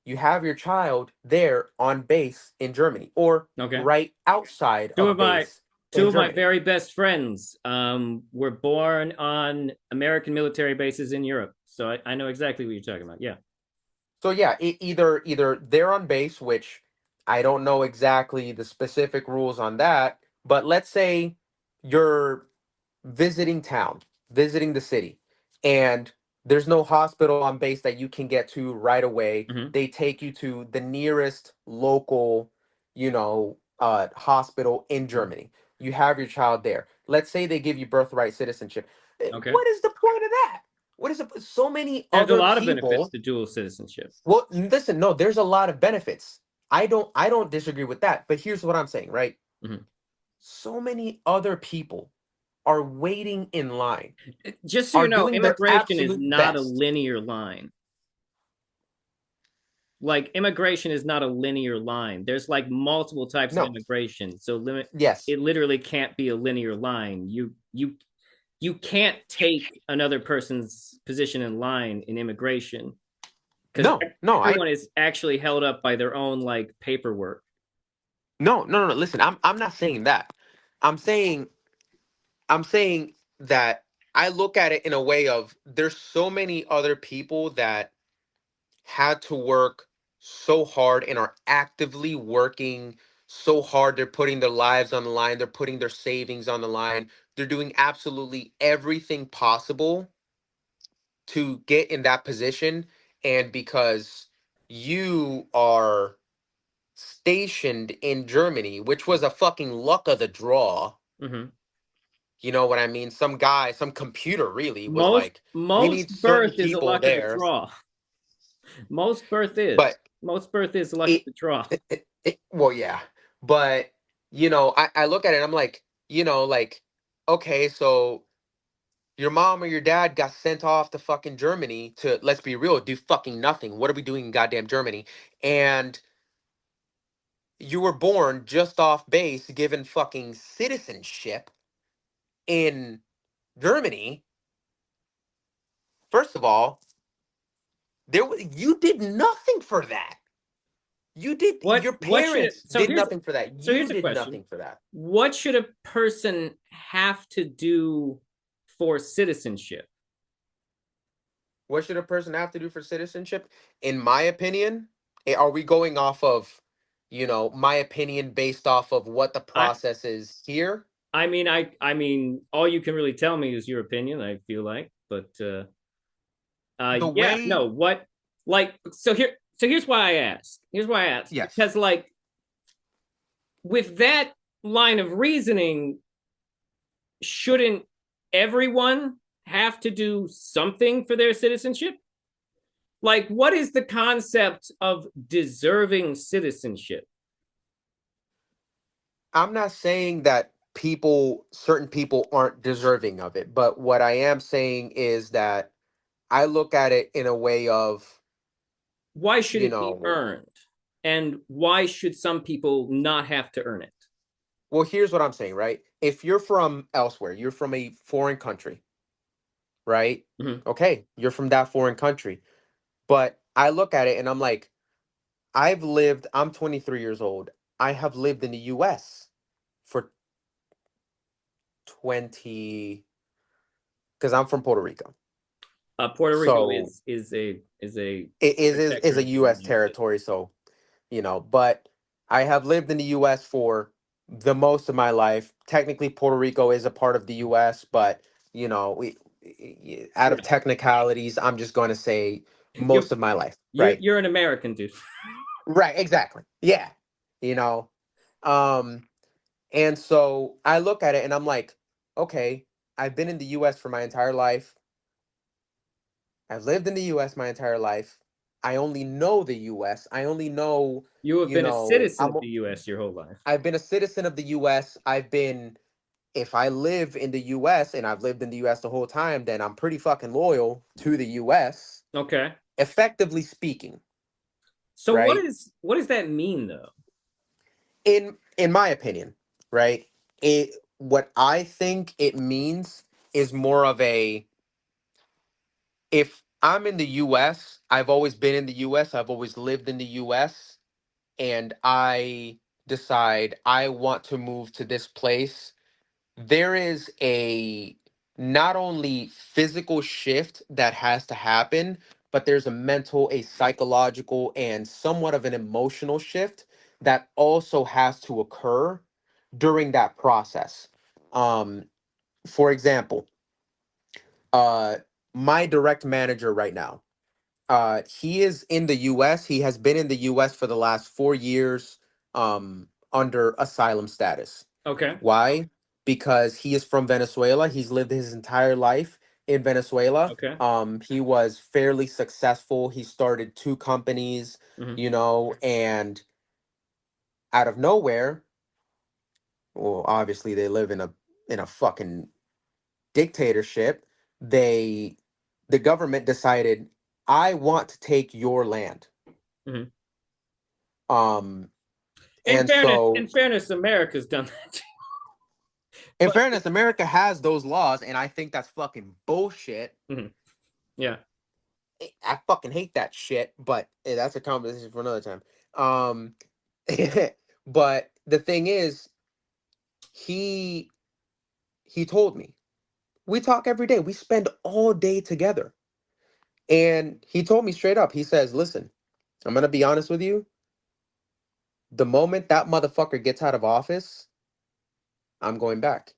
you have your child there on base in Germany or
Okay.
right outside
Two
of
of my
base
two
in
of my
Germany.
very best friends were born on American military bases in Europe, so I know exactly what you're talking about. Yeah.
So yeah, either they're on base, which I don't know exactly the specific rules on that, but let's say you're visiting town, visiting the city, and There's no hospital on base that you can get to right away.
Hmm.
They take you to the nearest local, hospital in Germany. You have your child there. Let's say they give you birthright citizenship.
Okay.
What is the point of that? What is it? So many
There's a
other
lot of benefits
people.
to dual citizenship.
Well, listen, no, there's a lot of benefits. I don't disagree with that. But here's what I'm saying, right?
Hmm.
So many other people are waiting in line,
Just so you
are
know,
doing their
immigration is
absolute
not a
best.
linear line. Like immigration is not a linear line. There's like multiple types of
No,
immigration. So limit
yes,
it literally can't be a linear line. You can't take another person's position in line in immigration because
no, no,
everyone is actually held up by their own like paperwork.
no. Listen, I'm not saying that. I'm saying I'm saying that I look at it in a way of there's so many other people that had to work so hard and are actively working so hard. They're putting their lives on the line. They're putting their savings on the line. They're doing absolutely everything possible to get in that position. And because you are stationed in Germany, which was a fucking luck of the draw.
Hmm.
You know what I mean? Some guy, some computer really was
Most
like, we
most
need certain
birth is a
people
luck of the
there.
draw. Most birth
But
is. Most birth is luck of
it,
the draw.
well, yeah. But, I look at it, I'm like, like, okay, so your mom or your dad got sent off to fucking Germany to, let's be real, do fucking nothing. What are we doing in goddamn Germany? And you were born just off base, given fucking citizenship in Germany. First of all, you did nothing for that. Your
What should it,
parents did nothing for that.
so
You
here's a
did
question.
nothing for that.
What should a person have to do for citizenship?
What should a person have to do for citizenship? In my opinion, are we going off of, my opinion based off of what the
I
process is here?
I mean all you can really tell me is your opinion, I feel like. But
The
yeah,
way,
no, what like here's why I asked. Here's why I asked.
yes.
Because like with that line of reasoning, shouldn't everyone have to do something for their citizenship? Like, what is the concept of deserving citizenship?
I'm not saying that certain people aren't deserving of it, but what I am saying is that I look at it in a way of,
Why should
you
it be
know,
earned? And why should some people not have to earn it?
well, here's what I'm saying, right? If you're from elsewhere, you're from a foreign country, right?
Mm-hmm.
Okay, you're from that foreign country. But I look at it and I'm like, I'm 23 years old. I have lived in the US for 20, because I'm from Puerto Rico.
Puerto Rico
So
is a
it is a
protectorate of the
US
United States.
territory. So, but I have lived in the US for the most of my life. Technically, Puerto Rico is a part of the US, but, out of
Yeah,
technicalities, I'm just going to say
you
most of my life,
you
right?
you're an American, dude.
Right, exactly. Yeah. You know, um, And so I look at it and I'm like, okay, I've been in the US for my entire life. I've lived in the US my entire life. I only know the US. I only know,
You have been a citizen of
I'm
the U.S. your whole life.
I've been a citizen of the US. If I live in the US and I've lived in the US the whole time, then I'm pretty fucking loyal to the US,
Okay.
effectively speaking,
So
right?
what does that mean though?
In my opinion, right? What I think it means is more of a, if I'm in the US, I've always been in the US, I've always lived in the US, and I decide I want to move to this place, there is a not only physical shift that has to happen, but there's a mental, a psychological, and somewhat of an emotional shift that also has to occur during that process. For example, uh, my direct manager right now. He is in the U.S. He has been in the U.S. for the last 4 years, under asylum status.
Okay.
Why? Because he is from Venezuela. He's lived his entire life in Venezuela.
Okay.
He was fairly successful. He started two companies,
Hmm.
and out of nowhere, well, obviously they live in a fucking dictatorship. They the government decided, I want to take your land.
Hmm.
Um
In
and
fairness,
so,
in fairness, America's done that too.
in
But
fairness, America has those laws, and I think that's fucking bullshit.
mhm, yeah.
I fucking hate that shit, but that's a conversation for another time. Um, but the thing is, he he told me, we talk every day. We spend all day together, and he told me straight up. He says, "Listen, I'm gonna be honest with you. The moment that motherfucker gets out of office, I'm going back."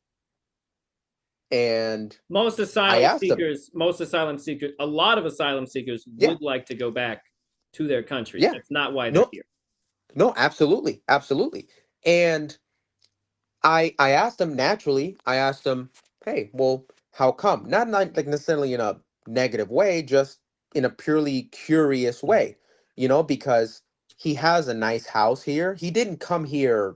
And I asked him,
Most asylum seekers, a lot of asylum seekers
"Yeah,
would like to go back to their countries.
yeah,
That's not why they're
no,
here.
no, absolutely, absolutely." And I asked him naturally. I asked him, "Hey, well, how come?" Not like necessarily in a negative way, just in a purely curious
Mhm.
way, because he has a nice house here. He didn't come here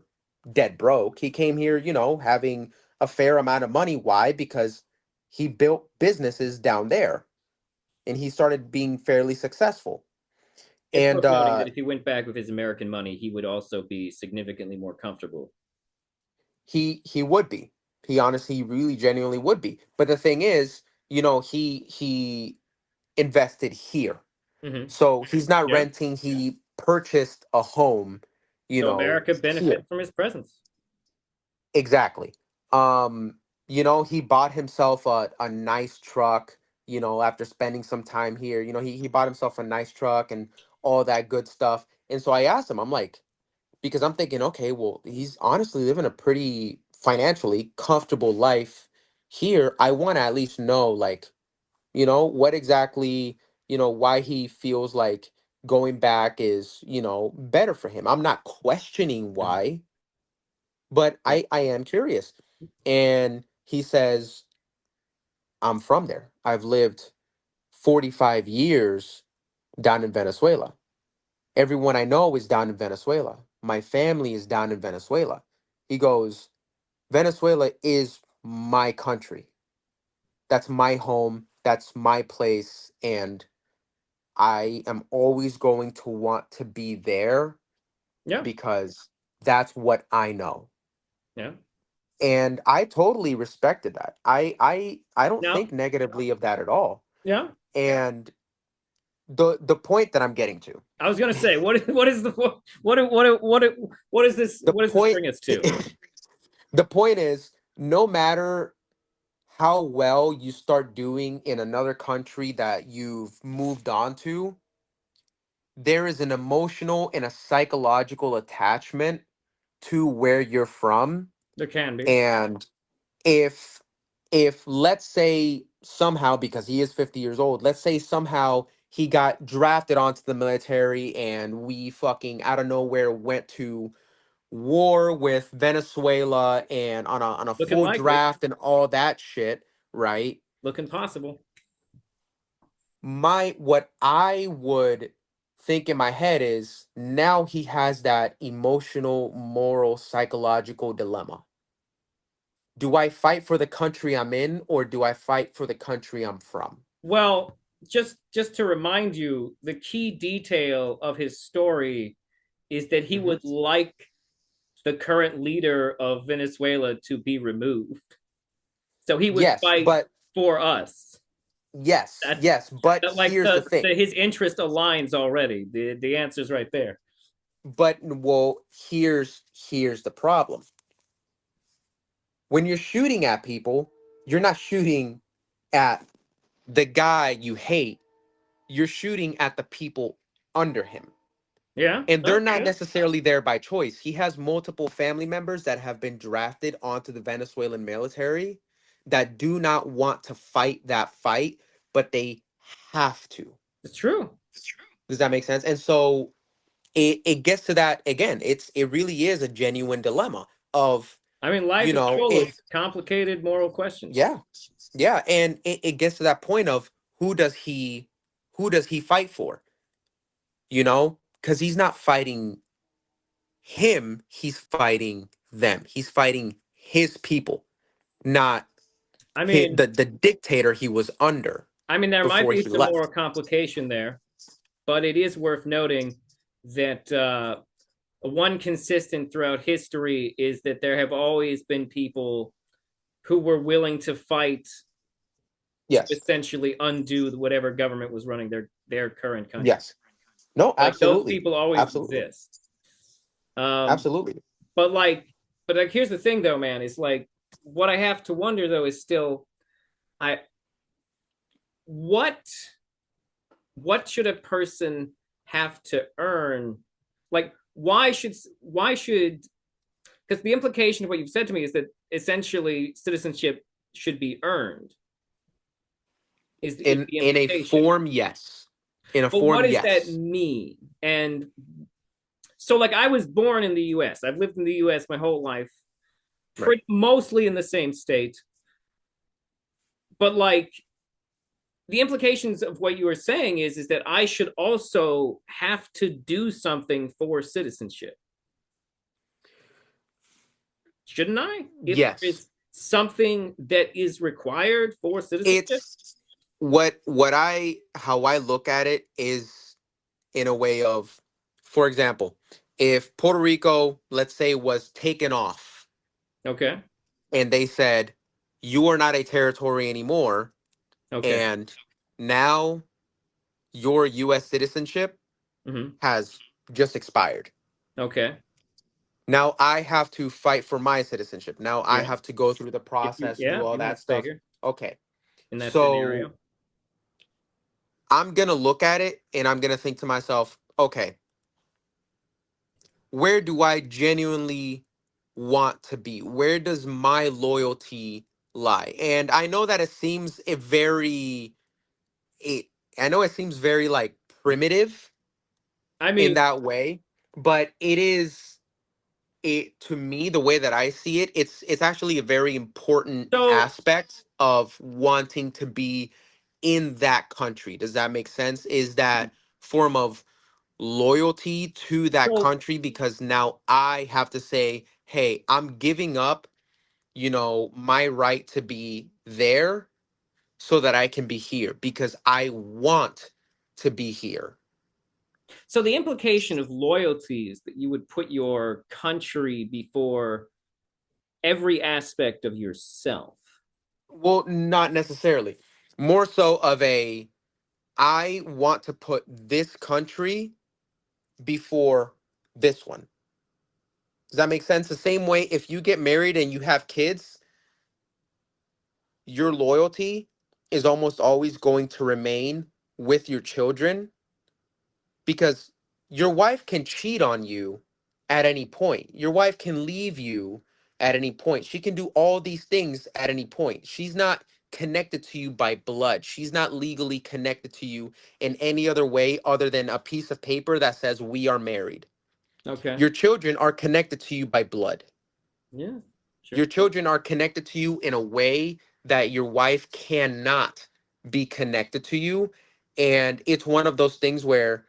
dead broke. He came here, having a fair amount of money. Why? Because he built businesses down there, and he started being fairly successful.
It's
And
worth noting that if he went back with his American money, he would also be significantly more comfortable.
he would be. He honestly, really genuinely would be. But the thing is, he invested here.
Hmm.
So he's not
Yeah.
renting, he purchased a home,
So America
here.
benefits from his presence.
Exactly. He bought himself a nice truck, after spending some time here. He bought himself a nice truck and all that good stuff. And so I asked him, I'm like, because I'm thinking, okay, well, he's honestly living a pretty financially comfortable life here. I want to at least know, like, what exactly, why he feels like going back is, better for him. I'm not questioning
Mhm.
why, but
Yeah.
I am curious. And he says, I'm from there. I've lived 45 years down in Venezuela. Everyone I know is down in Venezuela. My family is down in Venezuela. He goes, Venezuela is my country. That's my home. That's my place. And I am always going to want to be there
Yeah.
because that's what I know.
Yeah.
And I totally respected that. I don't
Now,
think negatively of that at all.
yeah.
And the point that I'm getting to,
I was gonna say, what is the what is this?
the
What does this
point
bring us to?
the point is, no matter how well you start doing in another country that you've moved on to, there is an emotional and a psychological attachment to where you're from.
There can be.
And if let's say somehow, because he is 50 years old, let's say somehow he got drafted onto the military and we fucking out of nowhere went to war with Venezuela and on a
Looking
full
likely.
draft and all that shit, right?
Looking possible.
My What I would think in my head is, now he has that emotional, moral, psychological dilemma. Do I fight for the country I'm in, or do I fight for the country I'm from?
Well, just to remind you, the key detail of his story is that he
Hmm.
would like the current leader of Venezuela to be removed. So he would
Yes,
fight
but
for us.
yes,
That's
yes, but
that, like
here's the thing.
his interest aligns already. The answer's right there.
But well, here's the problem. When you're shooting at people, you're not shooting at the guy you hate. You're shooting at the people under him.
Yeah.
And they're
Oh,
not
yeah.
necessarily there by choice. He has multiple family members that have been drafted onto the Venezuelan military that do not want to fight that fight, but they have to.
It's true.
Does that make sense? And so it gets to that again. It really is a genuine dilemma of,
I mean, life
you
is
know,
full of
if
complicated moral questions.
yeah, yeah, and it gets to that point of who does he fight for? You know, because he's not fighting him, he's fighting them. He's fighting his people, not
I mean,
the dictator he was under
there might
before
be
he
some
left.
moral complication there, but it is worth noting that one consistent throughout history is that there have always been people who were willing to fight to
Yes,
essentially undo whatever government was running their current country.
yes, no,
Like those
absolutely,
people always
absolutely,
exist. Um,
absolutely.
but like here's the thing though, man, is like what I have to wonder though is still I what what should a person have to earn? Like why should because the implication of what you've said to me is that essentially citizenship should be earned is the
In a
implication.
form, yes. In a
But what
form,
does that
yes.
mean? And so like I was born in the US. I've lived in the US my whole life,
Right.
mostly in the same state. But like the implications of what you were saying is that I should also have to do something for citizenship. Shouldn't I? If there
Yes.
is something that is required for citizenship?
It's what I how I look at it is in a way of, for example, if Puerto Rico, let's say, was taken off
Okay.
and they said, you are not a territory anymore,
Okay.
and now your US citizenship
Mm-hmm.
has just expired.
Okay.
Now I have to fight for my citizenship. Now I
Yeah.
have to go through the
If you
process, do
yeah, if
all
you want
that
to stay
stuff.
here
Okay.
in that
So
scenario.
I'm going to look at it and I'm going to think to myself, okay, where do I genuinely want to be? Where does my loyalty lie? And I know that it seems a very it I know it seems very like primitive
I
in
mean,
that way, but it is it to me the way that I see it, it's actually a very important
so
aspect of wanting to be in that country. Does that make sense? Is that form of loyalty to that
so
country because now I have to say, hey, I'm giving up, my right to be there so that I can be here because I want to be here.
so the implication of loyalty is that you would put your country before every aspect of yourself.
Well, not necessarily. More so of a, I want to put this country before this one. Does that make sense? The same way if you get married and you have kids, your loyalty is almost always going to remain with your children because your wife can cheat on you at any point. Your wife can leave you at any point. She can do all these things at any point. She's not connected to you by blood. She's not legally connected to you in any other way other than a piece of paper that says we are married.
Okay.
Your children are connected to you by blood.
Yeah.
Your
Sure.
children are connected to you in a way that your wife cannot be connected to you. And it's one of those things where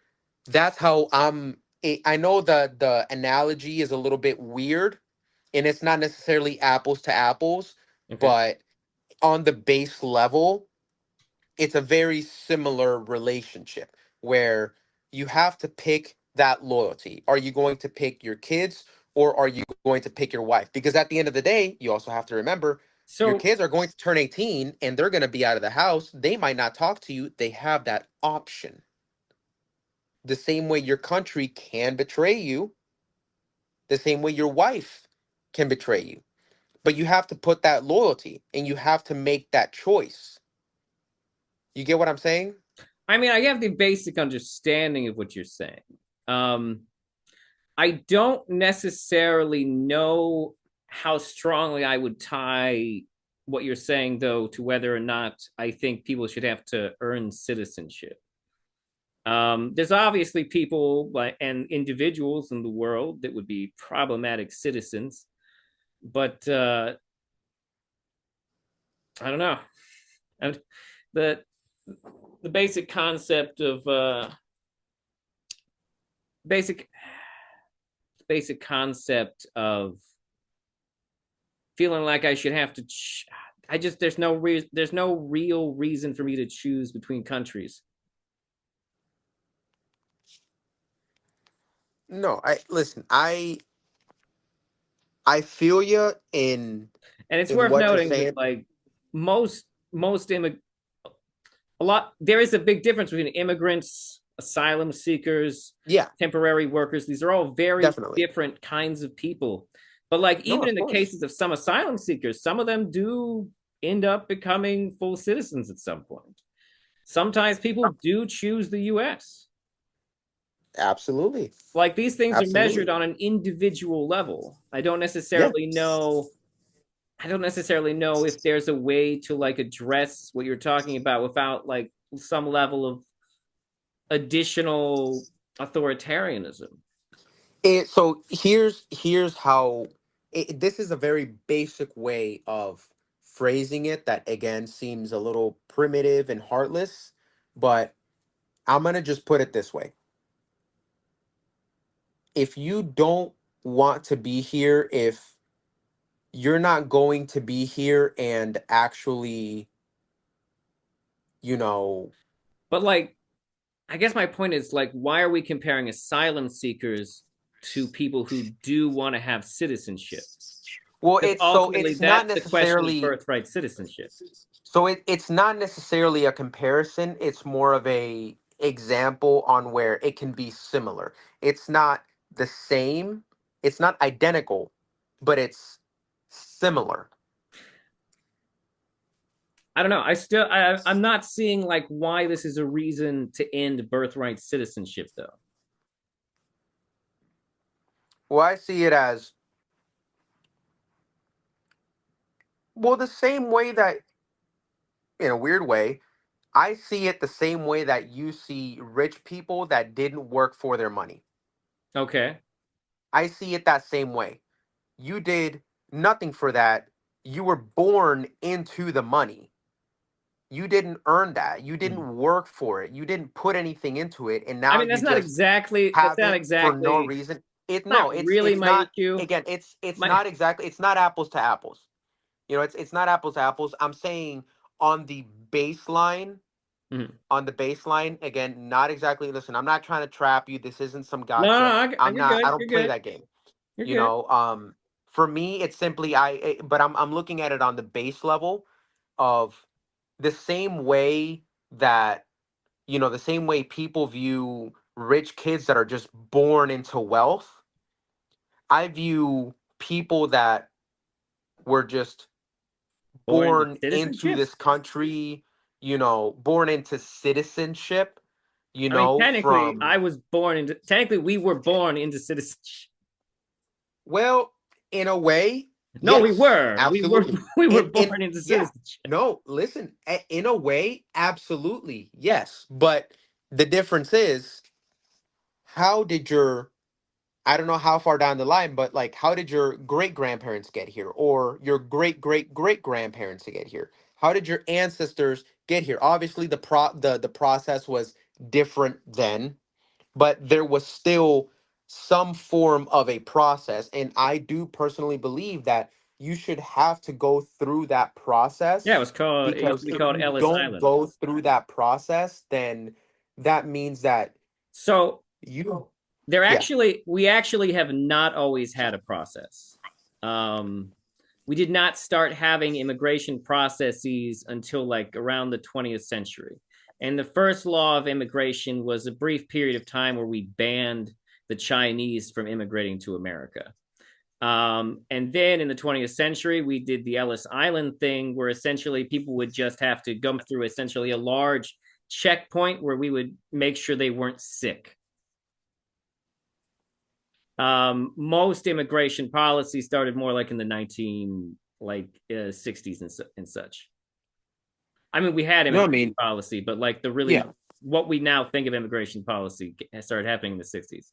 that's how I know the analogy is a little bit weird and it's not necessarily apples to apples,
Okay.
but on the base level, it's a very similar relationship where you have to pick that loyalty. Are you going to pick your kids or are you going to pick your wife? Because at the end of the day, you also have to remember your
So
kids are going to turn 18 and they're going to be out of the house. They might not talk to you. They have that option. The same way your country can betray you, the same way your wife can betray you. But you have to put that loyalty and you have to make that choice. You get what I'm saying?
I have the basic understanding of what you're saying. Um, I don't necessarily know how strongly I would tie what you're saying, though, to whether or not I think people should have to earn citizenship. There's obviously people and individuals in the world that would be problematic citizens, but I don't know. The the basic concept of basic basic concept of feeling like I should have to. I just there's no real reason for me to choose between countries.
No, I listen. I feel you
And it's
in
worth
what you're
noting that
saying.
like most a lot there is a big difference between immigrants, asylum seekers,
Yeah,
temporary workers. These are all very
definitely.
different kinds of people. But like
No,
even
of
in the
course.
cases of some asylum seekers, some of them do end up becoming full citizens at some point. Sometimes people do choose the US.
Absolutely.
Like these things are measured
Absolutely.
on an individual level.
Yeah.
I don't necessarily know if there's a way to like address what you're talking about without like some level of additional authoritarianism.
So here's how this is a very basic way of phrasing it that again seems a little primitive and heartless, but I'm gonna just put it this way. If you don't want to be here, if you're not going to be here and actually, you know,
But like I guess my point is like why are we comparing asylum seekers to people who do want to have citizenship?
well,
Because ultimately
it's not
that's the question of
necessarily
birthright citizenship.
it's not necessarily a comparison. It's more of a example on where it can be similar. It's not the same. It's not identical, but it's similar.
I don't know. I'm not seeing like why this is a reason to end birthright citizenship though.
Well, I see it as well the same way that, in a weird way, I see it the same way that you see rich people that didn't work for their money.
Okay.
I see it that same way. You did nothing for that. You were born into the money. You didn't earn that. You
Hmm.
didn't work for it. You didn't put anything into it, and
I
now
mean
you just
that's
have
not
it for no
exactly
reason. It
not
no,
really
it's
my
not.
issue.
Again, it's
My
not exactly. It's not apples to apples. It's not apples to apples. I'm saying on the baseline.
Mhm.
On the baseline, again, not exactly. Listen, I'm not trying to trap you. This isn't some
No,
gotcha. I'm
you're
not.
good.
I don't
You're
play
good.
that game.
You're
You
good.
know. For me, it's simply but I'm looking at it on the base level of the same way that the same way people view rich kids that are just born into wealth. I view people that were just
Born into
born into
citizenship.
this country, born into citizenship,
I mean,
from
technically we were born into citizenship.
well, in a way,
No, we
yes,
were.
absolutely.
We were
In
born into
Yeah,
citizenship.
no, listen, in a way, absolutely, yes. But the difference is, how did your I don't know how far down the line, but like, how did your great grandparents get here, or your great great great grandparents to get here? How did your ancestors get here? Obviously, the process was different then, but there was still some form of a process, and I do personally believe that you should have to go through that
Yeah,
process,
it used
because
to be
if
called
you
Ellis
don't
Island.
go through that process, then that means that
So
you yeah.
we actually have not always had a process. Um, we did not start having immigration processes until like around the 20th century. And the first law of immigration was a brief period of time where we banned the Chinese from immigrating to America. And then in the 20th century, we did the Ellis Island thing, where essentially people would just have to go through essentially a large checkpoint where we would make sure they weren't sick. Most immigration policy started more like in the 19 like 60s and such. I mean, we had
No, I
immigration
mean,
policy, but like the really
yeah,
what we now think of immigration policy started happening in the 60s.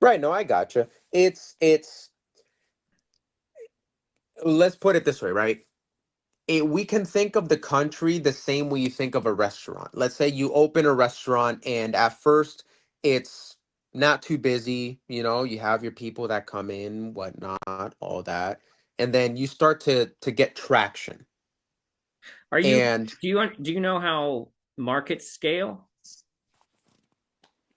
right. No, I gotcha. It's. Let's put it this way, right? We can think of the country the same way you think of a restaurant. Let's say you open a restaurant and at first it's not too busy, you have your people that come in, whatnot, all that. And then you start to get traction.
Are you
And
do you know how markets scale?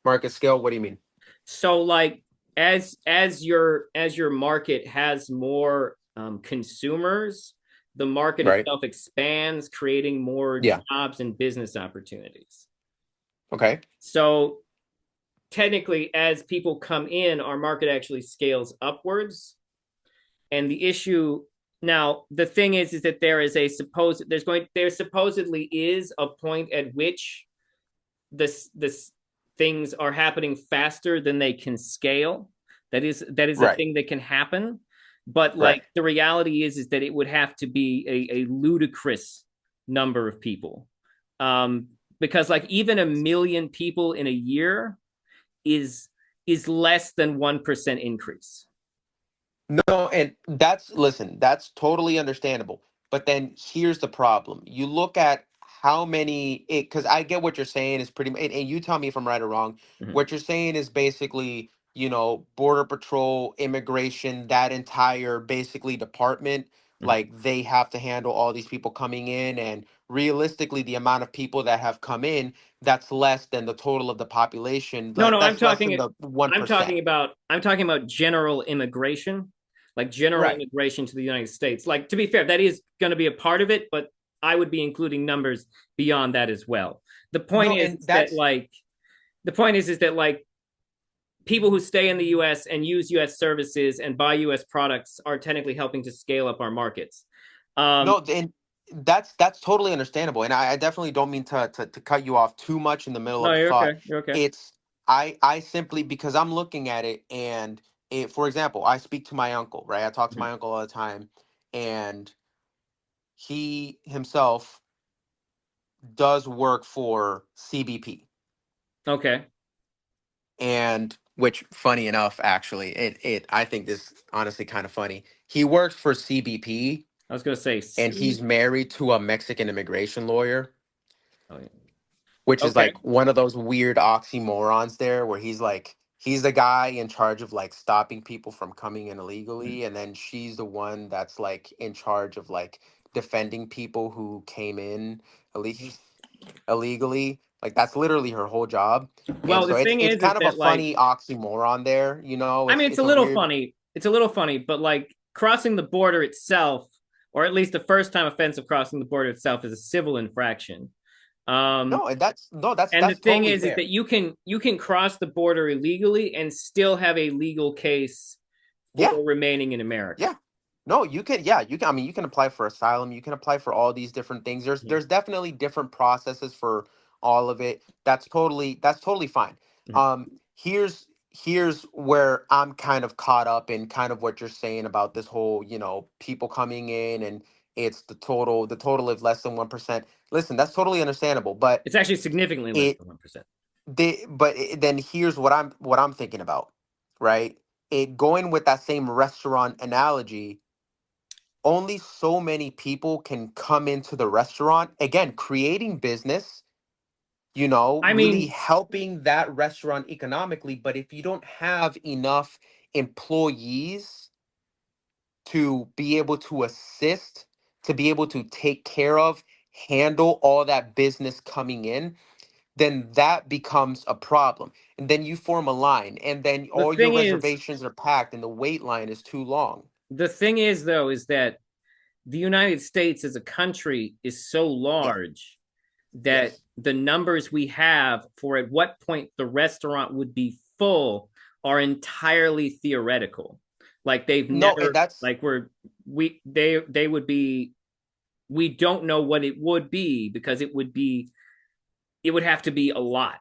market scale, what do you mean?
So like as your market has more consumers, the market
Right?
itself expands, creating more
Yeah.
jobs and business opportunities.
Okay.
So technically, as people come in, our market actually scales upwards. And the issue now, the thing is that there supposedly is a point at which this things are happening faster than they can scale. That is a
Right.
thing that can happen. But
Right.
like the reality is that it would have to be a ludicrous number of people. Because like even 1 million people in a year is is less than 1% increase.
No, and that's totally understandable. But then here's the problem. You look at how many it because I get what you're saying is pretty and you tell me if I'm right or wrong.
Mm-hmm.
What you're saying is basically, border patrol, immigration, that entire basically department,
Mm-hmm.
like they have to handle all these people coming in and realistically the amount of people that have come in, that's less than the total of the population.
No, no, I'm
That's less than
talking
the
I'm
1%.
talking about I'm talking about general immigration, like general
Right.
immigration to the United States. Like to be fair, that is going to be a part of it, but I would be including numbers beyond that as well. The point
No,
is
and
that
that's
like the point is that like people who stay in the US and use US services and buy US products are technically helping to scale up our markets. Um
No, and that's totally understandable, and I definitely don't mean to cut you off too much in the middle
no,
of the
you're
thought.
okay. You're okay.
It's I simply because I'm looking at it, and for example, I speak to my uncle, right? I talk to
Mhm.
my uncle all the time, and he himself does work for CBP,
Okay.
and which funny enough, actually, it I think this honestly kind of funny. He works for CBP,
I was going to say
and he's
C.
married to a Mexican immigration lawyer,
Oh, yeah.
which is
Okay.
like one of those weird oxymorons there where he's the guy in charge of like stopping people from coming in
Mhm.
illegally, and then she's the one that's like in charge of like defending people who came in illegally. illegally. Like that's literally her whole job. And
Well,
so
the thing
it's
is
kind of a
that like
funny oxymoron there,
I mean, it's a
it's a
little
weird.
funny. It's a little funny, but like crossing the border itself, or at least the first time offense of crossing the border itself, is a civil infraction. Um,
No, and that's no,
and the
that's
thing
totally
is
fair.
that you can cross the border illegally and still have a legal case for
Yeah.
remaining in America.
Yeah. No, you can. Yeah, you can. I mean, you can apply for asylum. You can apply for all these different things.
Mhm.
There's definitely different processes for all of it. That's totally fine.
Mhm.
Here's where I'm kind of caught up in kind of what you're saying about this whole, people coming in and it's the total is less than 1%. Listen, that's totally understandable, but
It's actually significantly less
it
than 1%.
then here's what I'm thinking about, right? It going with that same restaurant analogy, only so many people can come into the restaurant again, creating business,
I
really
mean,
helping that restaurant economically. But if you don't have enough employees to be able to assist, to be able to take care of, handle all that business coming in, then that becomes a problem. And then you form a line, and then
the
all your
thing is,
reservations are packed, and the wait line is too long.
the thing is though, is that the United States as a country is so
Yeah.
large that
Yes.
the numbers we have for at what point the restaurant would be full are entirely theoretical. Like they've
No, and
never
that's
like we're we they would be we don't know what it would be because it would have to be a lot.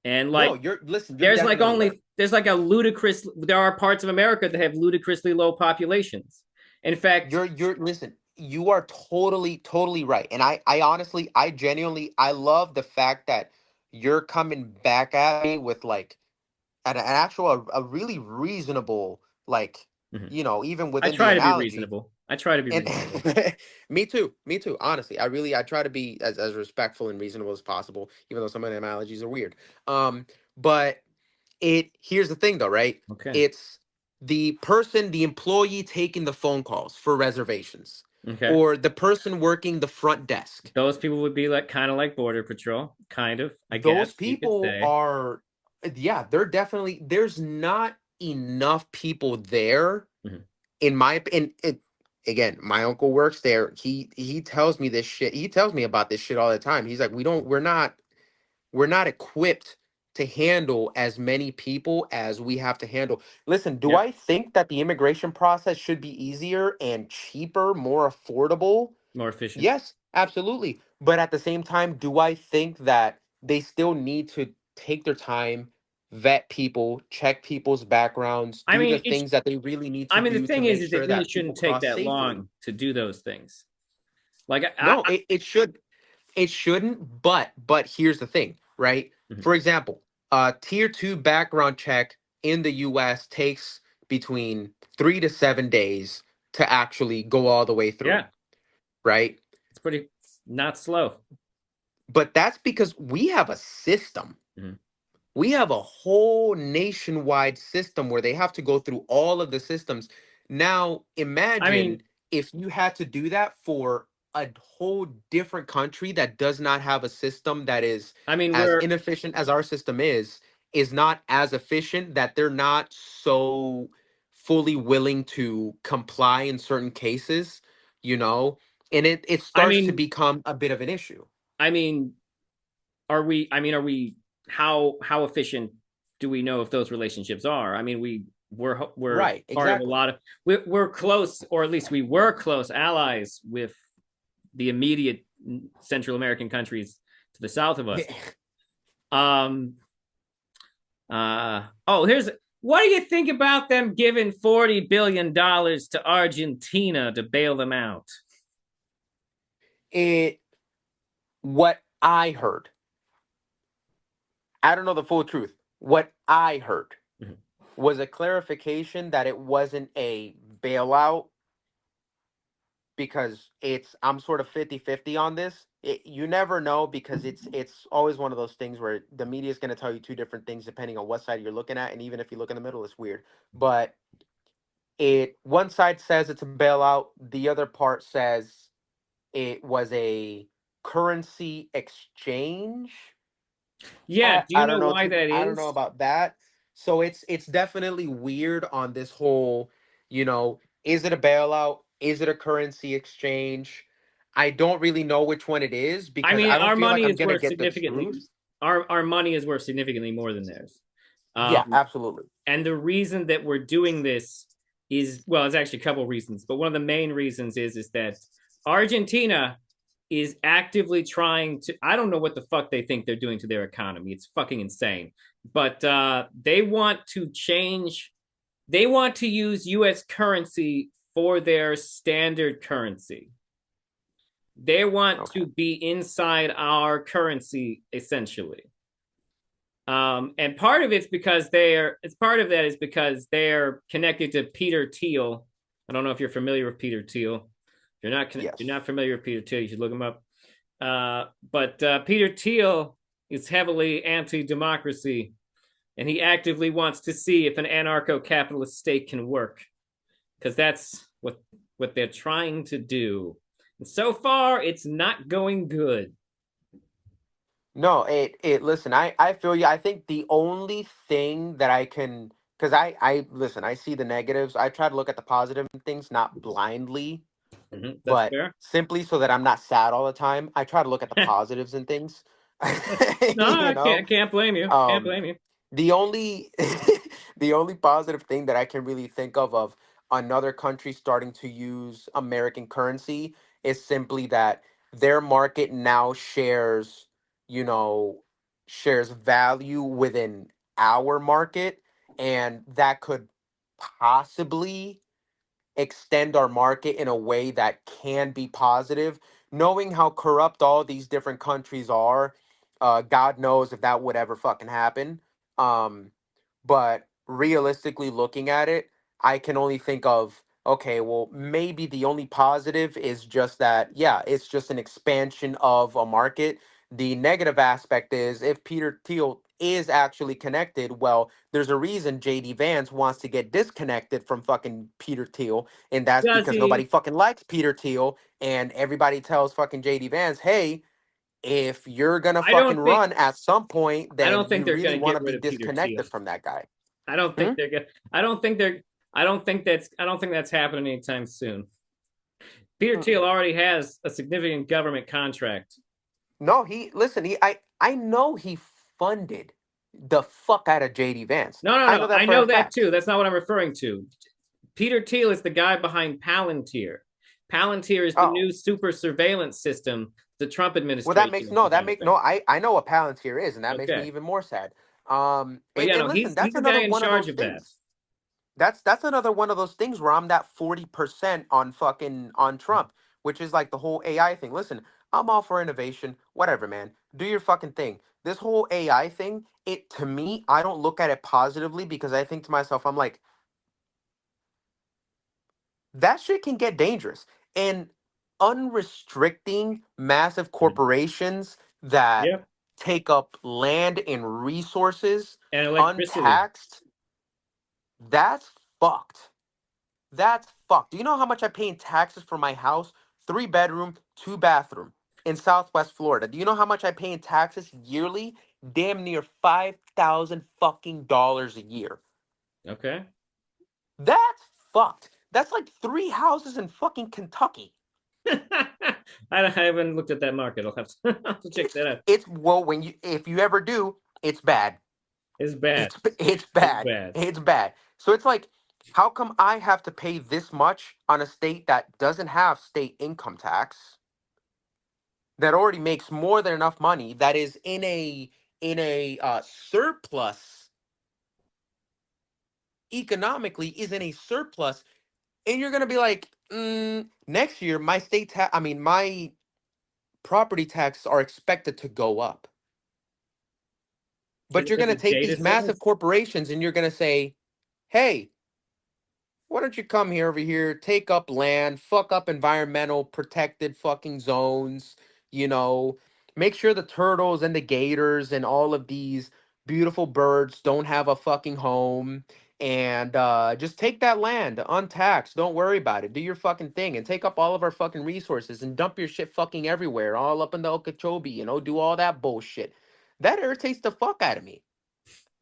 And
no.
like
You're definitely right.
there's like a ludicrous there are parts of America that have ludicrously low populations. In fact,
You're listen, you are totally right. And I honestly, I genuinely, I love the fact that you're coming back at me with like an actual, a really reasonable, like,
mhm,
even
I
within the
try to be
analogy.
reasonable. I try to be
And
reasonable.
me too, honestly. I try to be as respectful and reasonable as possible, even though some of the analogies are weird. But here's the thing though, right?
Okay.
It's the employee taking the phone calls for reservations,
Okay.
or the person working the front desk.
Those people would be like kind of like Border Patrol, kind of, I
Those
guess you could
people
say.
are, yeah, they're definitely, there's not enough people there
Mhm.
in my and it again, my uncle works there. He tells me this shit. He tells me about this shit all the time. He's like, we're not equipped to handle as many people as we have to handle. Listen, do
Yep.
I think that the immigration process should be easier and cheaper, more affordable?
More efficient.
Yes, absolutely. But at the same time, do I think that they still need to take their time, vet people, check people's backgrounds,
I
do the
mean, it's.
things that they really need to
I mean, the
do to
thing
make
is it
sure
really
that people
shouldn't take
cross
that
safely?
long to do those things. Like
No, it shouldn't, but here's the thing, right?
Mhm.
For example, a tier 2 background check in the US takes between 3 to 7 days to actually go all the way through,
Yeah,
right?
it's pretty not slow.
But that's because we have a system.
Mhm.
We have a whole nationwide system where they have to go through all of the systems. Now,
I mean,
imagine if you had to do that for a whole different country that does not have a system that is
I mean,
as
we're.
inefficient as our system is not as efficient, that they're not so fully willing to comply in certain cases, you know, and it
I
starts to
mean,
become a bit of an issue.
I mean, are we? I mean, are we? How efficient do we know if those relationships are? I mean, we're
Right,
part of a
exactly.
lot of we're close, or at least we were close allies with the immediate Central American countries to the south of us. Um. Oh, here's what do you think about them giving $40 billion to Argentina to bail them out?
It what I heard. I don't know the full truth. What I heard
Mhm.
was a clarification that it wasn't a bailout, because I'm sort of 50-50 on this. You never know, because it's always one of those things where the media is going to tell you two different things depending on what side you're looking at, and even if you look in the middle, it's weird. But it one side says it's a bailout, the other part says it was a currency exchange.
Yeah, do you
I don't
know
know
why
too.
that
I don't know
is?
about that. So it's definitely weird on this whole, is it a bailout? Is it a currency exchange? I don't really know which one it is,
I
because
mean,
I don't
our
feel like
money
I'm
is
gonna
worth
get the
significantly.
truth.
Our money is worth significantly more than theirs.
Yeah,
Um,
absolutely.
and the reason that we're doing this is, well, it's actually a couple of reasons, but one of the main reasons is that Argentina is actively trying to. I don't know what the fuck they think they're doing to their economy. It's fucking insane. But they want to change. They want to use U.S. currency for their standard currency. They want
Okay.
to be inside our currency essentially. And part of it's because they're it's part of that is because they're connected to Peter Thiel. I don't know if you're familiar with Peter Thiel. If you're
Yes.
not familiar with Peter Thiel, you should look him up. But Peter Thiel is heavily anti-democracy, and he actively wants to see if an anarcho-capitalist state can work, because that's what they're trying to do. And so far, it's not going good.
No, it listen, I feel you. I think the only thing that I can, because I listen, I see the negatives. I try to look at the positive things, not blindly,
Mm-hmm. That's
but
fair.
simply so that I'm not sad all the time. I try to look at the positives and things.
No,
you
I can't.
know,
I can't blame you. Can't
um,
blame you.
the only the only positive thing that I can really think of another country starting to use American currency is simply that their market now you know, shares value within our market, and that could possibly extend our market in a way that can be positive. Knowing how corrupt all these different countries are, God knows if that would ever fucking happen. Um, but realistically looking at it, I can only think of, okay, well, maybe the only positive is just that, yeah, it's just an expansion of a market. The negative aspect is if Peter Thiel is actually connected, well, there's a reason JD Vance wants to get disconnected from fucking Peter Thiel, and that's
Does
because nobody
he?
fucking likes Peter Thiel, and everybody tells fucking JD Vance, hey, if you're gonna
I
fucking
don't think.
run at some point,
I
then
don't think
you
they're
really
going to
want
get
to
rid
be
of Peter Thiel.
disconnected from that guy.
I don't
Hmm?
think they're going. I don't think they're. I don't think that's happening anytime soon. Peter Thiel
Mm-mm.
already has a significant government contract.
No, he listen. I know he funded the fuck out of JD Vance.
No, no,
I
no.
know that
I
for a
know that
fact.
too. That's not what I'm referring to. Peter Thiel is the guy behind Palantir. Palantir is the
Oh,
new super surveillance system the Trump
well, that
administration
makes
is
no. That make
developing.
no. I know what Palantir is, and that makes me
Okay.
even more sad.
But yeah,
And
no,
listen,
he's
that's
the guy
another
in
one of
charge
those
of that.
things. That's another one of those things where I'm that 40% on fucking on Trump, which is like the whole AI thing. Listen, I'm all for innovation, whatever, man. Do your fucking thing. This whole AI thing, it to me, I don't look at it positively because I think to myself, I'm like, that shit can get dangerous. And unrestricting massive corporations that
Yep.
take up land and resources
And electricity.
untaxed, that's fucked. That's fucked. Do you know how much I pay in taxes for my house? 3 bedroom, 2 bathroom in Southwest Florida. Do you know how much I pay in taxes yearly? Damn near 5,000 fucking dollars a year.
Okay.
That's fucked. That's like 3 houses in fucking Kentucky.
I haven't looked at that market. I'll have to check that out.
It's well, when you if you ever do, it's bad.
It's bad.
It's
It's
bad.
bad.
It's bad. So it's like, how come I have to pay this much on a state that doesn't have state income tax? That already makes more than enough money, that is in a surplus, economically is in a surplus, and you're gonna be like, next year my my property taxes are expected to go up, but you're
Because
gonna
of
take
data
these massive
centers.
corporations and you're gonna say, hey, why don't you come here over here, take up land, fuck up environmental protected fucking zones, you know, make sure the turtles and the gators and all of these beautiful birds don't have a fucking home, and just take that land untaxed. Don't worry about it. Do your fucking thing and take up all of our fucking resources and dump your shit fucking everywhere, all up in the Okeechobee, do all that bullshit. That irritates the fuck out of me.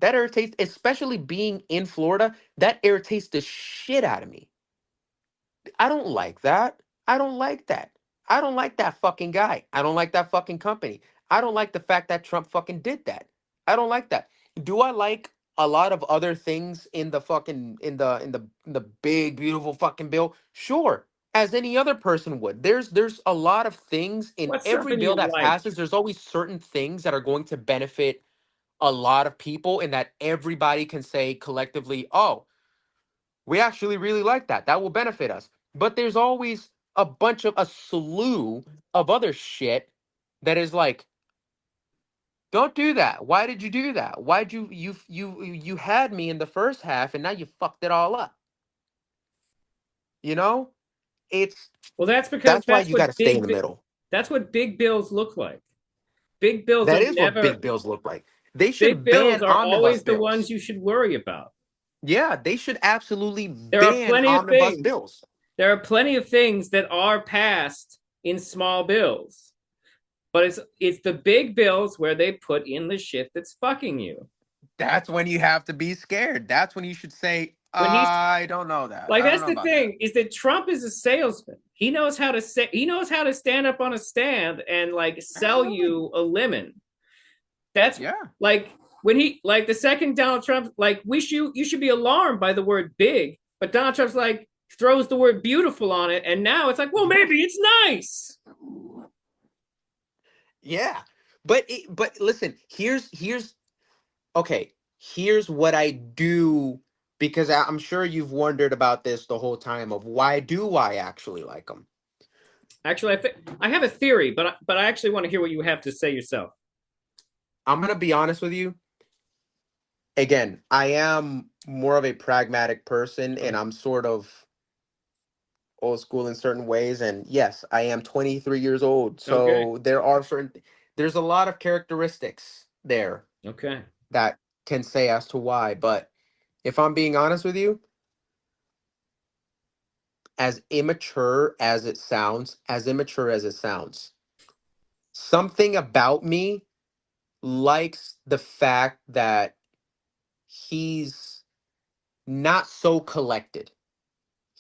That irritates, especially being in Florida, that irritates the shit out of me. I don't like that. I don't like that. I don't like that fucking guy. I don't like that fucking company. I don't like the fact that Trump fucking did that. I don't like that. Do I like a lot of other things in the fucking in the big beautiful fucking bill? Sure. As any other person would. There's a lot of things in
What's
every
something
bill
you
that
like?
passes. There's always certain things that are going to benefit a lot of people, and that everybody can say collectively, oh, we actually really like that. That will benefit us. But there's always a slew of other shit that is like, don't do that. Why did you do that? Why'd you had me in the first half and now you fucked it all up? You know? It's
Well, that's because
that's why you got to stay in the middle.
that's what big bills look like. Big bills
That
are
is what
never
big bills look like. They
big
should
bills
ban
are
omnibus
always the ones
bills.
you should worry about.
Yeah, they should absolutely
There are
ban
plenty of
omnibus
things.
bills.
There are plenty of things that are passed in small bills. But it's the big bills where they put in the shit that's fucking you.
That's when you have to be scared. That's when you should say,
When he's
I don't know that.
like,
I don't
that's
know
the
about that.
thing, is that Trump is a salesman. He knows how to stand up on a stand and like sell
Absolutely.
you a lemon. That's
Yeah.
like when he like the second Donald Trump like you should be alarmed by the word big, but Donald Trump's like throws the word beautiful on it, and now it's like, well,
Yeah.
maybe it's nice.
Yeah. But listen, here's okay. Here's what I do Because I'm sure you've wondered about this the whole time of why do I actually like him?
Actually, I have a theory, but I actually want to hear what you have to say yourself.
I'm gonna be honest with you. Again, I am more of a pragmatic person, and I'm sort of old school in certain ways. And yes, I am 23 years old,
Okay.
so there's a lot of characteristics there
Okay.
that can say as to why. But if I'm being honest with you, as immature as it sounds, something about me likes the fact that he's not so collected.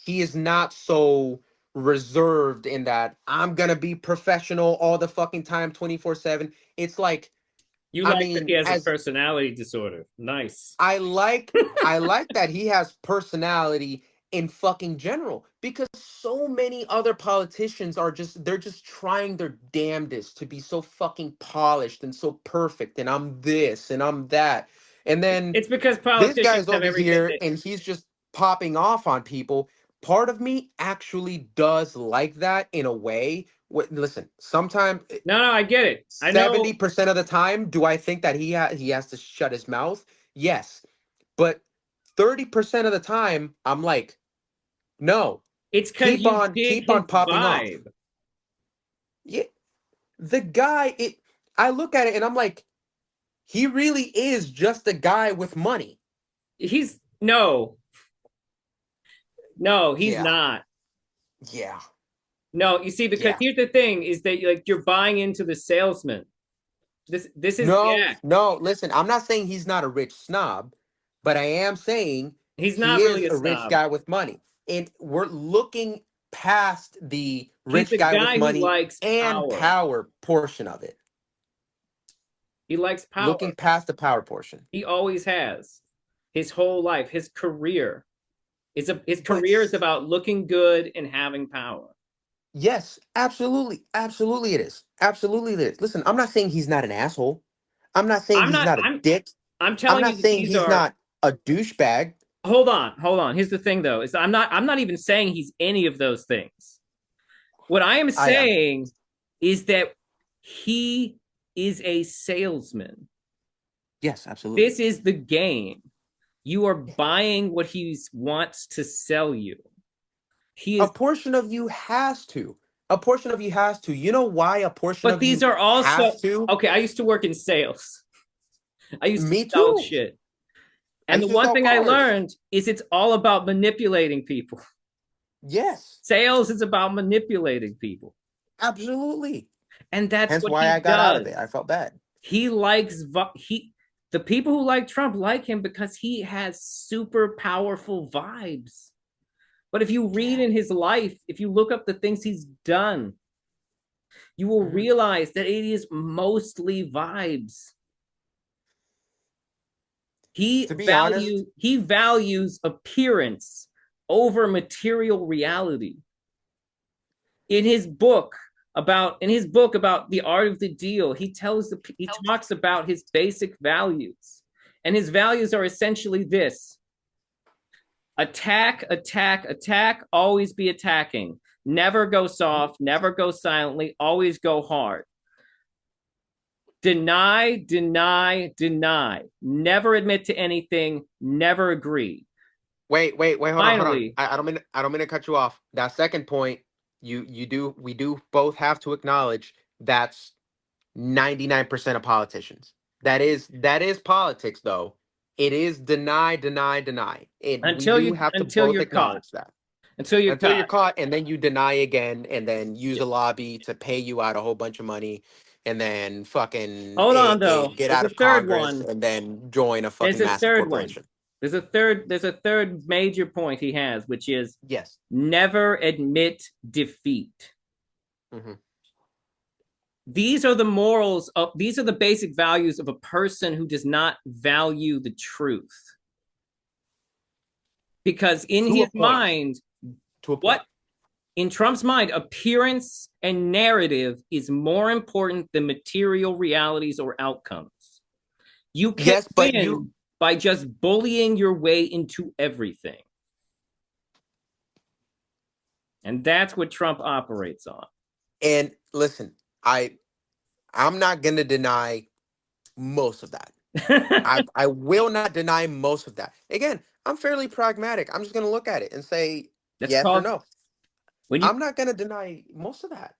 He is not so reserved in that I'm gonna be professional all the fucking time, 24/7. It's like,
You
I
like that he
mean,
has a
as
personality disorder. Nice.
I like I like that he has personality in fucking general, because so many other politicians are just they're just trying their damnedest to be so fucking polished and so perfect, and I'm this and I'm that. And then
It's because
this
politicians
guy's
have
over
everything
here
that.
and he's just popping off on people. Part of me actually does like that in a way. Listen, sometimes
No, I get it. I know
70% of the time, do I think that he has to shut his mouth? Yes. But 30% of the time, I'm like, no,
it's because you dig
keep
his
on popping off.
vibe.
Yeah, the guy, I look at it and I'm like, he really is just a guy with money.
He's he's
Yeah,
not.
yeah,
No, you see, because
yeah.
here's the thing: is that you're buying into the salesman. This is the
No,
act.
no, listen, I'm not saying he's not a rich snob, but I am saying
He's
he
not really
is
a
a rich
snob.
guy with money. And we're looking past the
He's
rich
the
guy with
guy who
money
likes
and
power.
power portion of it.
He likes power.
Looking past the power portion.
He always has. His whole life, his career. His
But
career is about looking good and having power.
yes, absolutely. Absolutely it is. Absolutely it is. Listen, I'm not saying he's not an asshole. I'm not saying
I'm
he's
not.
not a dick.
I'm
I'm
telling
not
you that
saying
these
he's
are.
not a douchebag.
Hold on. Here's the thing, though: is I'm not even saying he's any of those things. What I am
I am.
saying is that he is a salesman.
Yes, absolutely.
This is the game. You are buying what he wants to sell you. He
A
is,
portion of you has to. A portion of you has to. You know why a portion
but
of
these
you
are also
has to?
okay. I used to work in sales. I used to
Me
sell
too.
shit.
I
And the
used to
one
sell
thing I
cars.
learned is it's all about manipulating people.
Yes,
Sales is about manipulating people.
absolutely.
And that's
Hence
what
why I
he
got out of
does.
it. I felt bad.
He likes the people who like Trump like him because he has super powerful vibes. But if you read
Yeah.
in his life, if you look up the things he's done, you will
Mhm.
realize that it is mostly vibes.
To be honest,
He values appearance over material reality. In his book about the art of the deal, he talks about his basic values. And his values are essentially this: attack, attack, attack, always be attacking. Never go soft, never go silently, always go hard. Deny, deny, deny. Never admit to anything, never agree.
wait, hold on.
Finally,
I don't mean to cut you off. That second point, we do both have to acknowledge that's 99% of politicians. That is politics though. It is deny, deny, deny. And we do have to
until
both
you're caught.
acknowledge that.
Until you're
Until you're
caught.
caught, and then you deny again, and then use
Yeah.
a lobby to pay you out a whole bunch of money, and then fucking
Hold on though.
get
There's
out
a
of
third
Congress,
one.
and then join a
There's
fucking
a
massive
third one.
corporation.
There's a third major point he has, which is
Yes.
never admit defeat.
Hmm.
These are the basic values of a person who does not value the truth. Because in
To a
his
point.
mind,
To a
what
point.
in Trump's mind, appearance and narrative is more important than material realities or outcomes. You can
Yes, but
win. by just bullying your way into everything. And that's what Trump operates on.
And listen, I'm not gonna deny most of that. I will not deny most of that. Again, I'm fairly pragmatic. I'm just gonna look at it and say
That's
yes or
called
no.
when you
I'm not gonna deny most of that.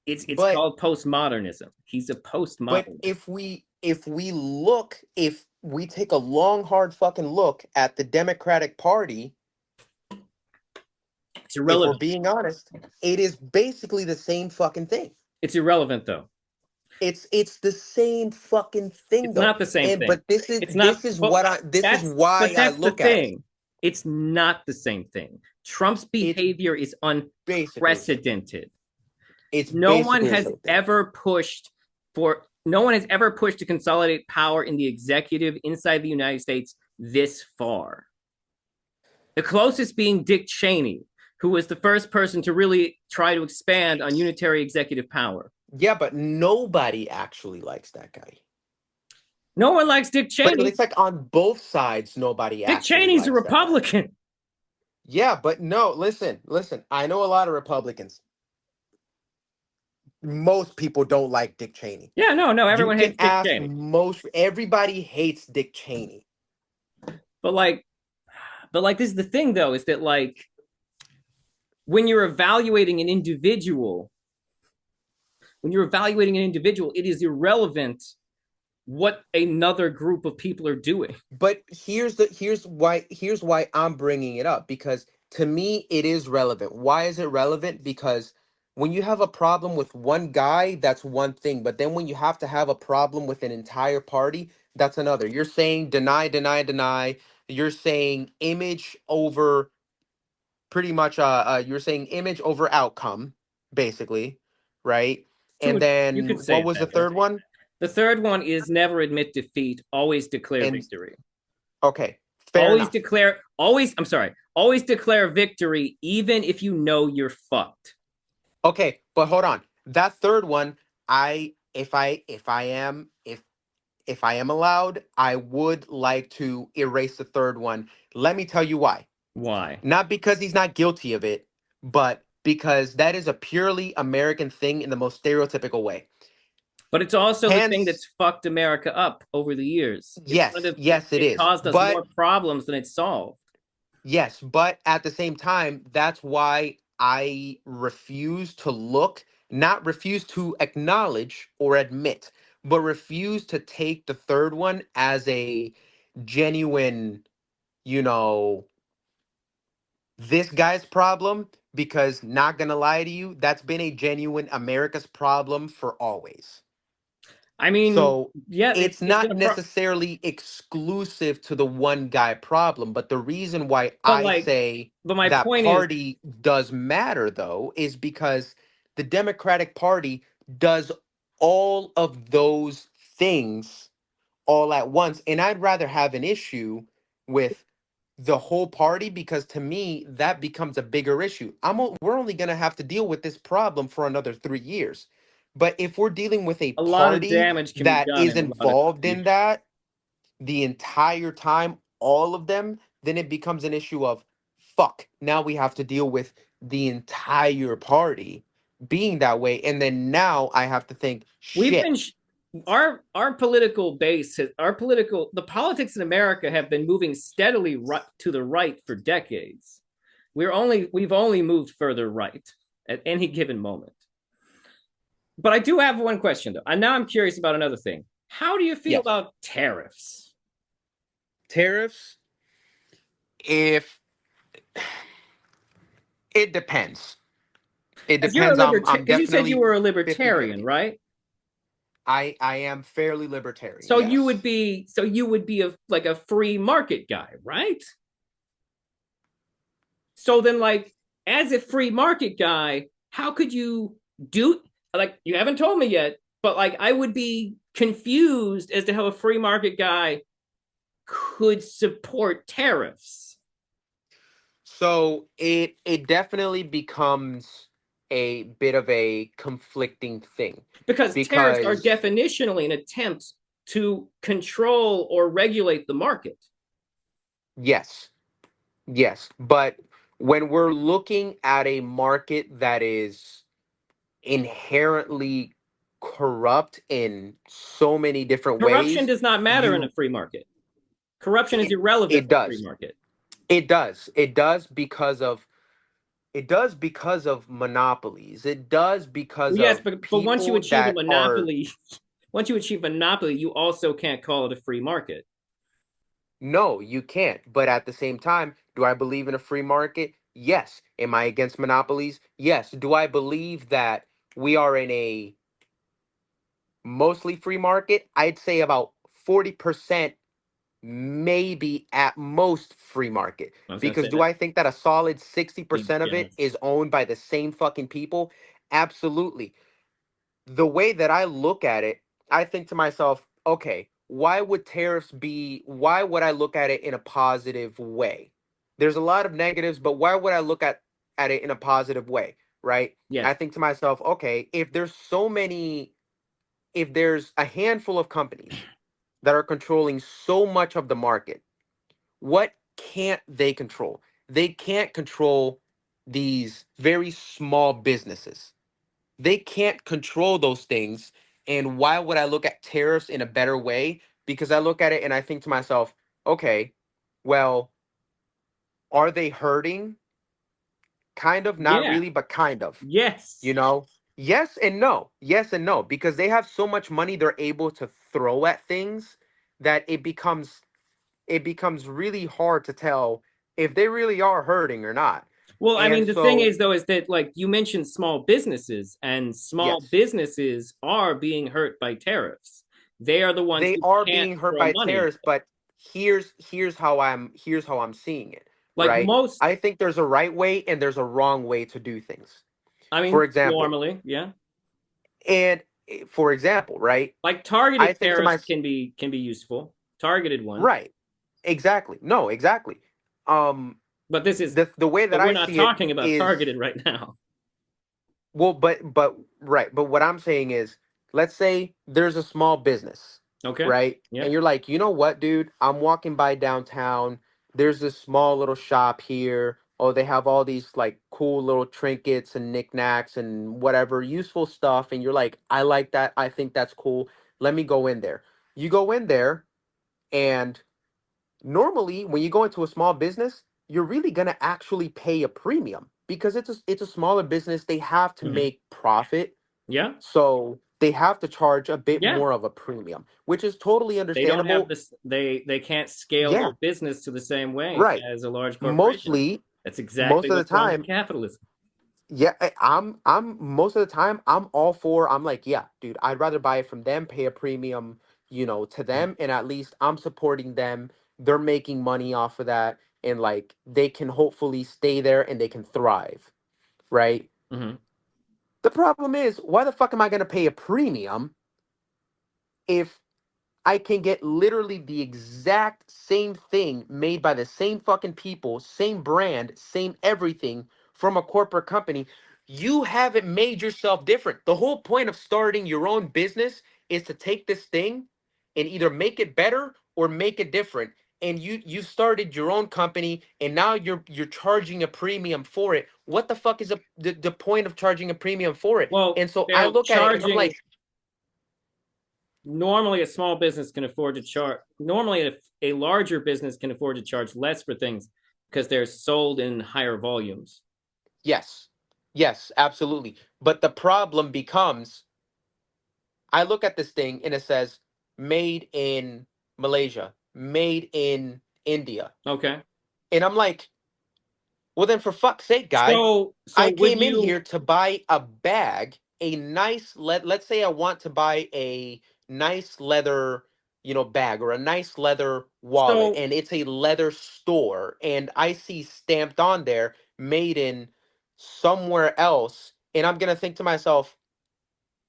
it's
But
called postmodernism. He's a
but
postmodernist.
if we take a long, hard fucking look at the Democratic Party,
It's
if we're
irrelevant.
being honest, it is basically the same fucking thing.
It's irrelevant though.
It's the same fucking thing
It's
though.
not the same
And
thing.
but this is
It's
this
not
is
but
what I this is why I
that's the
look at it.
thing. It's not the same thing. Trump's
It's
behavior is
basically the same thing.
unprecedented.
It's
No one
basically the
has
same thing.
ever pushed to consolidate power in the executive inside the United States this far. The closest being Dick Cheney, who was the first person to really try to expand on unitary executive power.
Yeah, but nobody actually likes that guy.
No one likes Dick
But
Cheney.
it's like on both sides, nobody
Dick
actually
Cheney's a
likes that guy.
Republican.
Yeah, but no, listen. I know a lot of Republicans. Most people don't like Dick Cheney.
Yeah, no,
You
everyone
can
hates Dick
ask
Cheney.
everybody hates Dick Cheney.
But this is the thing though, is that like when you're evaluating an individual, it is irrelevant what another group of people are doing.
But here's why I'm bringing it up, because to me it is relevant. Why is it relevant? Because when you have a problem with one guy, that's one thing, but then when you have to have a problem with an entire party, that's another. You're saying deny, deny, deny. You're saying image over pretty much you're saying image over outcome, basically, right? And
You
then
could say
what
it
was the
that way.
third one?
The third one is never admit defeat, always declare
And
victory.
okay, fair enough.
Always declare victory even if you know you're fucked.
Okay, but hold on. That third one, if I am allowed, I would like to erase the third one. Let me tell you why.
Why?
Not because he's not guilty of it, but because that is a purely American thing in the most stereotypical way.
But it's also the thing that's
Hence,
fucked America up over the years.
yes, it
It
is.
caused us
But
more problems than it solved.
yes, but at the same time, that's why I refuse to not refuse to acknowledge or admit, but refuse to take the third one as a genuine, you know, this guy's problem, because not gonna lie to you, that's been a genuine America's problem for always.
I mean,
So
yeah,
it's
it's been
not
a
necessarily exclusive to the one guy problem, but the reason why
but
I say
my
that
point is,
party does matter though is because the Democratic Party does all of those things all at once. And I'd rather have an issue with the whole party, because to me that becomes a bigger issue. We're only going to have to deal with this problem for another 3 years. But if we're dealing with a
a lot of
party
damage can be
that
done
is
in a lot of
involved in
confusion.
that the entire time, all of them, then it becomes an issue of fuck. Now we have to deal with the entire party being that way, and then now I have to think
We've
shit.
been our political base, the politics in America have been moving steadily to the right for decades. We've only moved further right at any given moment. But I do have one question though, and now I'm curious about another thing. How do you feel
Yes.
about tariffs?
Tariffs, if it depends. It depends. I'm
Because you said you
definitely
were a
50
libertarian,
50.
right?
I am fairly libertarian.
So
Yes.
you would be a free market guy, right? So then, like, as a free market guy, how could you do, like, you haven't told me yet, but like, I would be confused as to how a free market guy could support tariffs.
So it definitely becomes a bit of a conflicting thing,
Because tariffs are
because
definitionally an attempt to control or regulate the market.
Yes. Yes. But when we're looking at a market that is inherently corrupt in so many different
Corruption
ways,
does not matter in a
you
free market. Corruption is
it,
irrelevant
it
for a free
does.
market.
It does. It does because of monopolies. It does
Well,
because
yes,
of
but once you
people
achieve a
that are
monopoly, once you achieve monopoly, you also can't call it a free market.
no, you can't. But at the same time, do I believe in a free market? Yes. Am I against monopolies? Yes. Do I believe that we are in a mostly free market? I'd say about 40%, maybe at most free market.
I was going to
Because
say
do
that.
I think that a solid 60% of it
Yes.
is owned by the same fucking people? Absolutely. The way that I look at it, I think to myself, okay, why would I look at it in a positive way? There's a lot of negatives, but why would I look at it in a positive way, right? I
Yes.
think to myself, okay, if there's a handful of companies that are controlling so much of the market, what can't they control? They can't control these very small businesses. They can't control those things. And why would I look at tariffs in a better way? Because I look at it and I think to myself, okay, well, are they hurting? Kind of, not
Yeah.
really, but kind of.
Yes.
You know? Yes and no. Yes and no. Because they have so much money they're able to throw at things that it becomes really hard to tell if they really are hurting or not.
Well, I
And
mean, the thing
so,
is, though, is that like you mentioned small businesses, and small
yes,
businesses are being hurt by tariffs. They are the ones
they
who
are
can't
being hurt
throw
by
money.
tariffs, but here's how I'm seeing it,
Like
right?
most,
I think there's a right way and there's a wrong way to do things.
I
For
mean,
example,
normally, yeah.
for example, right?
Like
I
targeted
think to
tariffs
my
can be useful, targeted ones.
right, exactly. No, exactly. Um
But this is,
the way that
but we're
I
not
see it
talking about
is
targeted right now.
well, but right, but what I'm saying is, let's say there's a small business,
Okay.
right?
Yeah.
And you're like, you know what, dude? I'm walking by downtown. There's this small little shop here. Oh, they have all these like cool little trinkets and knickknacks and whatever useful stuff. And you're like, I like that. I think that's cool. Let me go in there. You go in there, and normally when you go into a small business, you're really going to actually pay a premium because it's a smaller business. They have to
Hmm.
make profit,
Yeah.
so they have to charge a bit
Yeah.
more of a premium, which is totally
They don't have
understandable.
this. They can't scale their
Yeah,
business to the same way
right.
as a large corporation.
Mostly,
That's
most
exactly
of the
what's wrong with
time,
capitalism.
yeah, I'm most of the time I'm all for. I'm like, yeah, dude, I'd rather buy it from them, pay a premium, to them, and at least I'm supporting them. They're making money off of that, and like they can hopefully stay there and they can thrive, right?
Hmm.
The problem is, why the fuck am I gonna pay a premium if I can get literally the exact same thing made by the same fucking people, same brand, same everything from a corporate company? You haven't made yourself different. The whole point of starting your own business is to take this thing and either make it better or make it different. And you started your own company and now you're charging a premium for it. What the fuck is the point of charging a premium for it?
Well,
And so I
they're
look at it and I'm
charging.
like,
Normally, a small business can afford to charge. Normally, a larger business can afford to charge less for things because they're sold in higher volumes.
yes. Yes, absolutely. But the problem becomes I look at this thing and it says made in Malaysia, made in India.
Okay.
And I'm like, well, then for fuck's sake, guy,
So
I
would
came in
you?
here to buy a bag, a nice let's say I want to buy a nice leather, bag or a nice leather wallet,
So
and it's a leather store, and I see stamped on there made in somewhere else, and I'm gonna think to myself,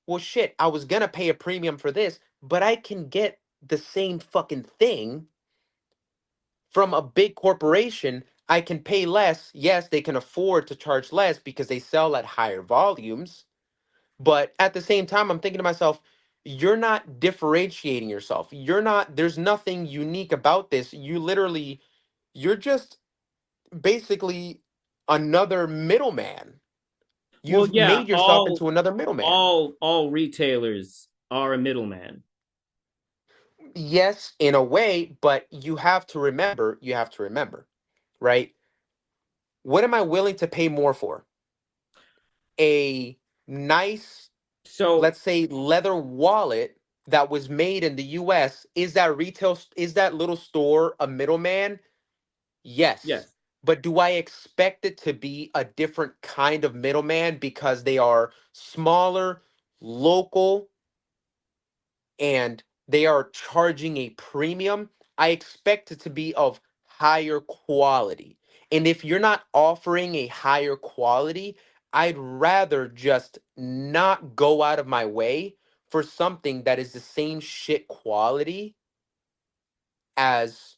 well, shit, I was gonna pay a premium for this, but I can get the same fucking thing from a big corporation. I can pay less. Yes, they can afford to charge less because they sell at higher volumes. But at the same time, I'm thinking to myself, you're not differentiating yourself. There's nothing unique about this. You're just basically another middleman.
Well,
You've
yeah,
made yourself into another middleman.
all retailers are a middleman.
Yes, in a way, but you have to remember, right? What am I willing to pay more for? A nice,
So
let's say, leather wallet that was made in the US. Is that little store a middleman? Yes.
yes.
But do I expect it to be a different kind of middleman because they are smaller, local, and they are charging a premium? I expect it to be of higher quality. And if you're not offering a higher quality, I'd rather just not go out of my way for something that is the same shit quality as,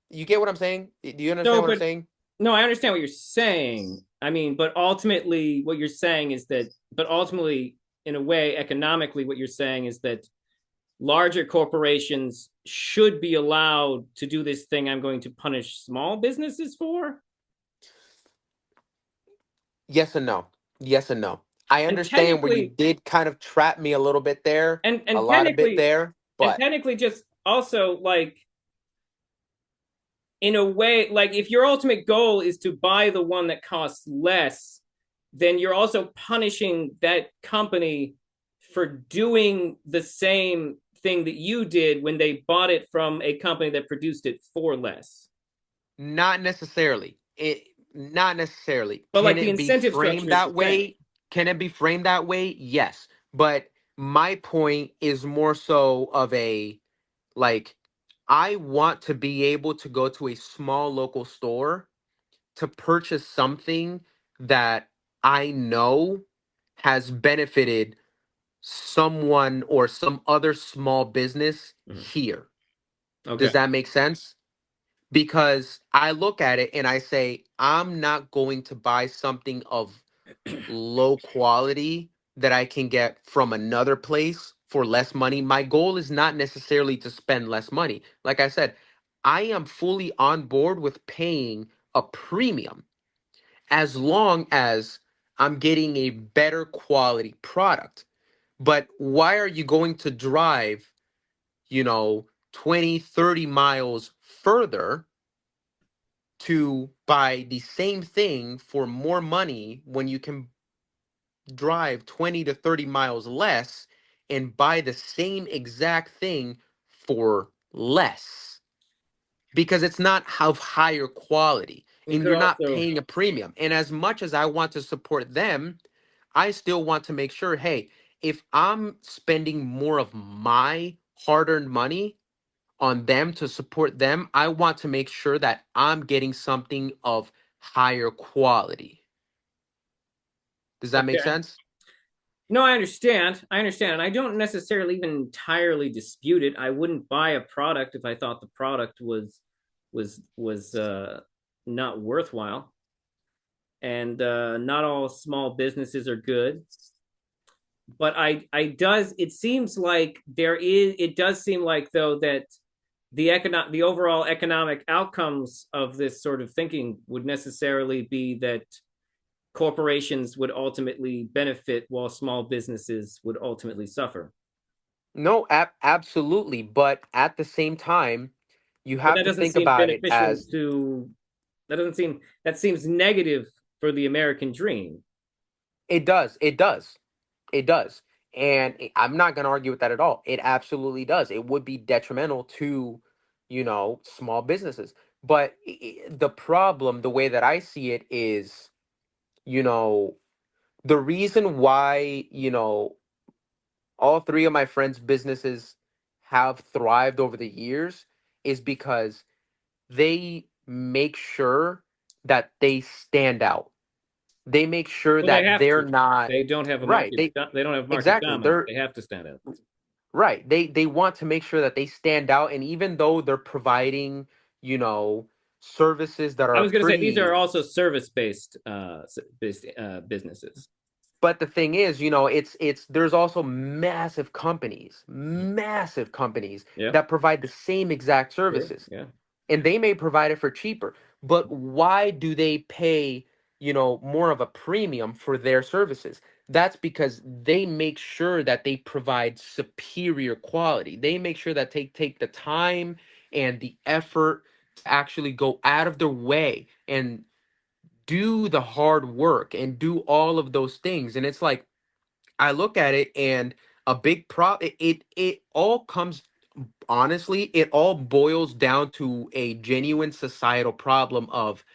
you get what I'm saying? Do you understand
No,
what I'm
but
saying?
no, I understand what you're saying. I mean, but ultimately, what you're saying is that, but ultimately, in a way, economically, what you're saying is that larger corporations should be allowed to do this thing I'm going to punish small businesses for.
Yes and no. Yes and no. I
And
understand where you
technically,
did kind of trap me a little bit there,
and
a
and
lot of bit
technically,
there,
and
but
technically, just also like in a way, like if your ultimate goal is to buy the one that costs less, then you're also punishing that company for doing the same thing that you did when they bought it from a company that produced it for less.
not necessarily. Not necessarily.
But
Can
like the
it be
incentive structure
framed
is the
that
same.
way? Can it be framed that way? Yes. But my point is more so of a, like, I want to be able to go to a small local store to purchase something that I know has benefited someone or some other small business
Mhm.
here.
Okay.
Does that make sense? Because I look at it and I say, I'm not going to buy something of low quality that I can get from another place for less money. My goal is not necessarily to spend less money. Like I said, I am fully on board with paying a premium as long as I'm getting a better quality product. But why are you going to drive, you know, 20, 30 miles further to buy the same thing for more money when you can drive 20 to 30 miles less and buy the same exact thing for less? Because it's not of higher quality
We
and
could
you're not
also,
paying a premium. And as much as I want to support them, I still want to make sure, hey, if I'm spending more of my hard-earned money on them to support them, I want to make sure that I'm getting something of higher quality. Does that make
okay.
sense?
No, I understand. I understand. And I don't necessarily even entirely dispute it. I wouldn't buy a product if I thought the product was not worthwhile. And not all small businesses are good. But I does it seems like there is it does seem like though that the overall economic outcomes of this sort of thinking would necessarily be that corporations would ultimately benefit while small businesses would ultimately suffer.
No, absolutely. But at the same time, you
But
have
that
to
doesn't
think
seem
about it
beneficial
as,
to that doesn't seem that seems negative for the American dream.
it does. And I'm not going to argue with that at all. It absolutely does. It would be detrimental to, small businesses. But the problem, the way that I see it is, you know, the reason why, all three of my friends' businesses have thrived over the years is because they make sure that they stand out. They make sure
Well, they
that
have
they're
to.
not
They don't have a
right.
market. They don't have market
Exactly.
dominance.
They're
They have to stand out.
right. They want to make sure that they stand out, and even though they're providing, you know, services that
I
are
was going to say these are
pretty,
also service based businesses.
But the thing is, it's there's also
Mhm.
massive companies
Yeah,
that provide the same exact
sure.
services,
Yeah.
and they may provide it for cheaper. But why do they pay, more of a premium for their services? That's because they make sure that they provide superior quality. They make sure that they take the time and the effort to actually go out of their way and do the hard work and do all of those things. And it's like, I look at it, and a big it all comes, honestly, it all boils down to a genuine societal problem of,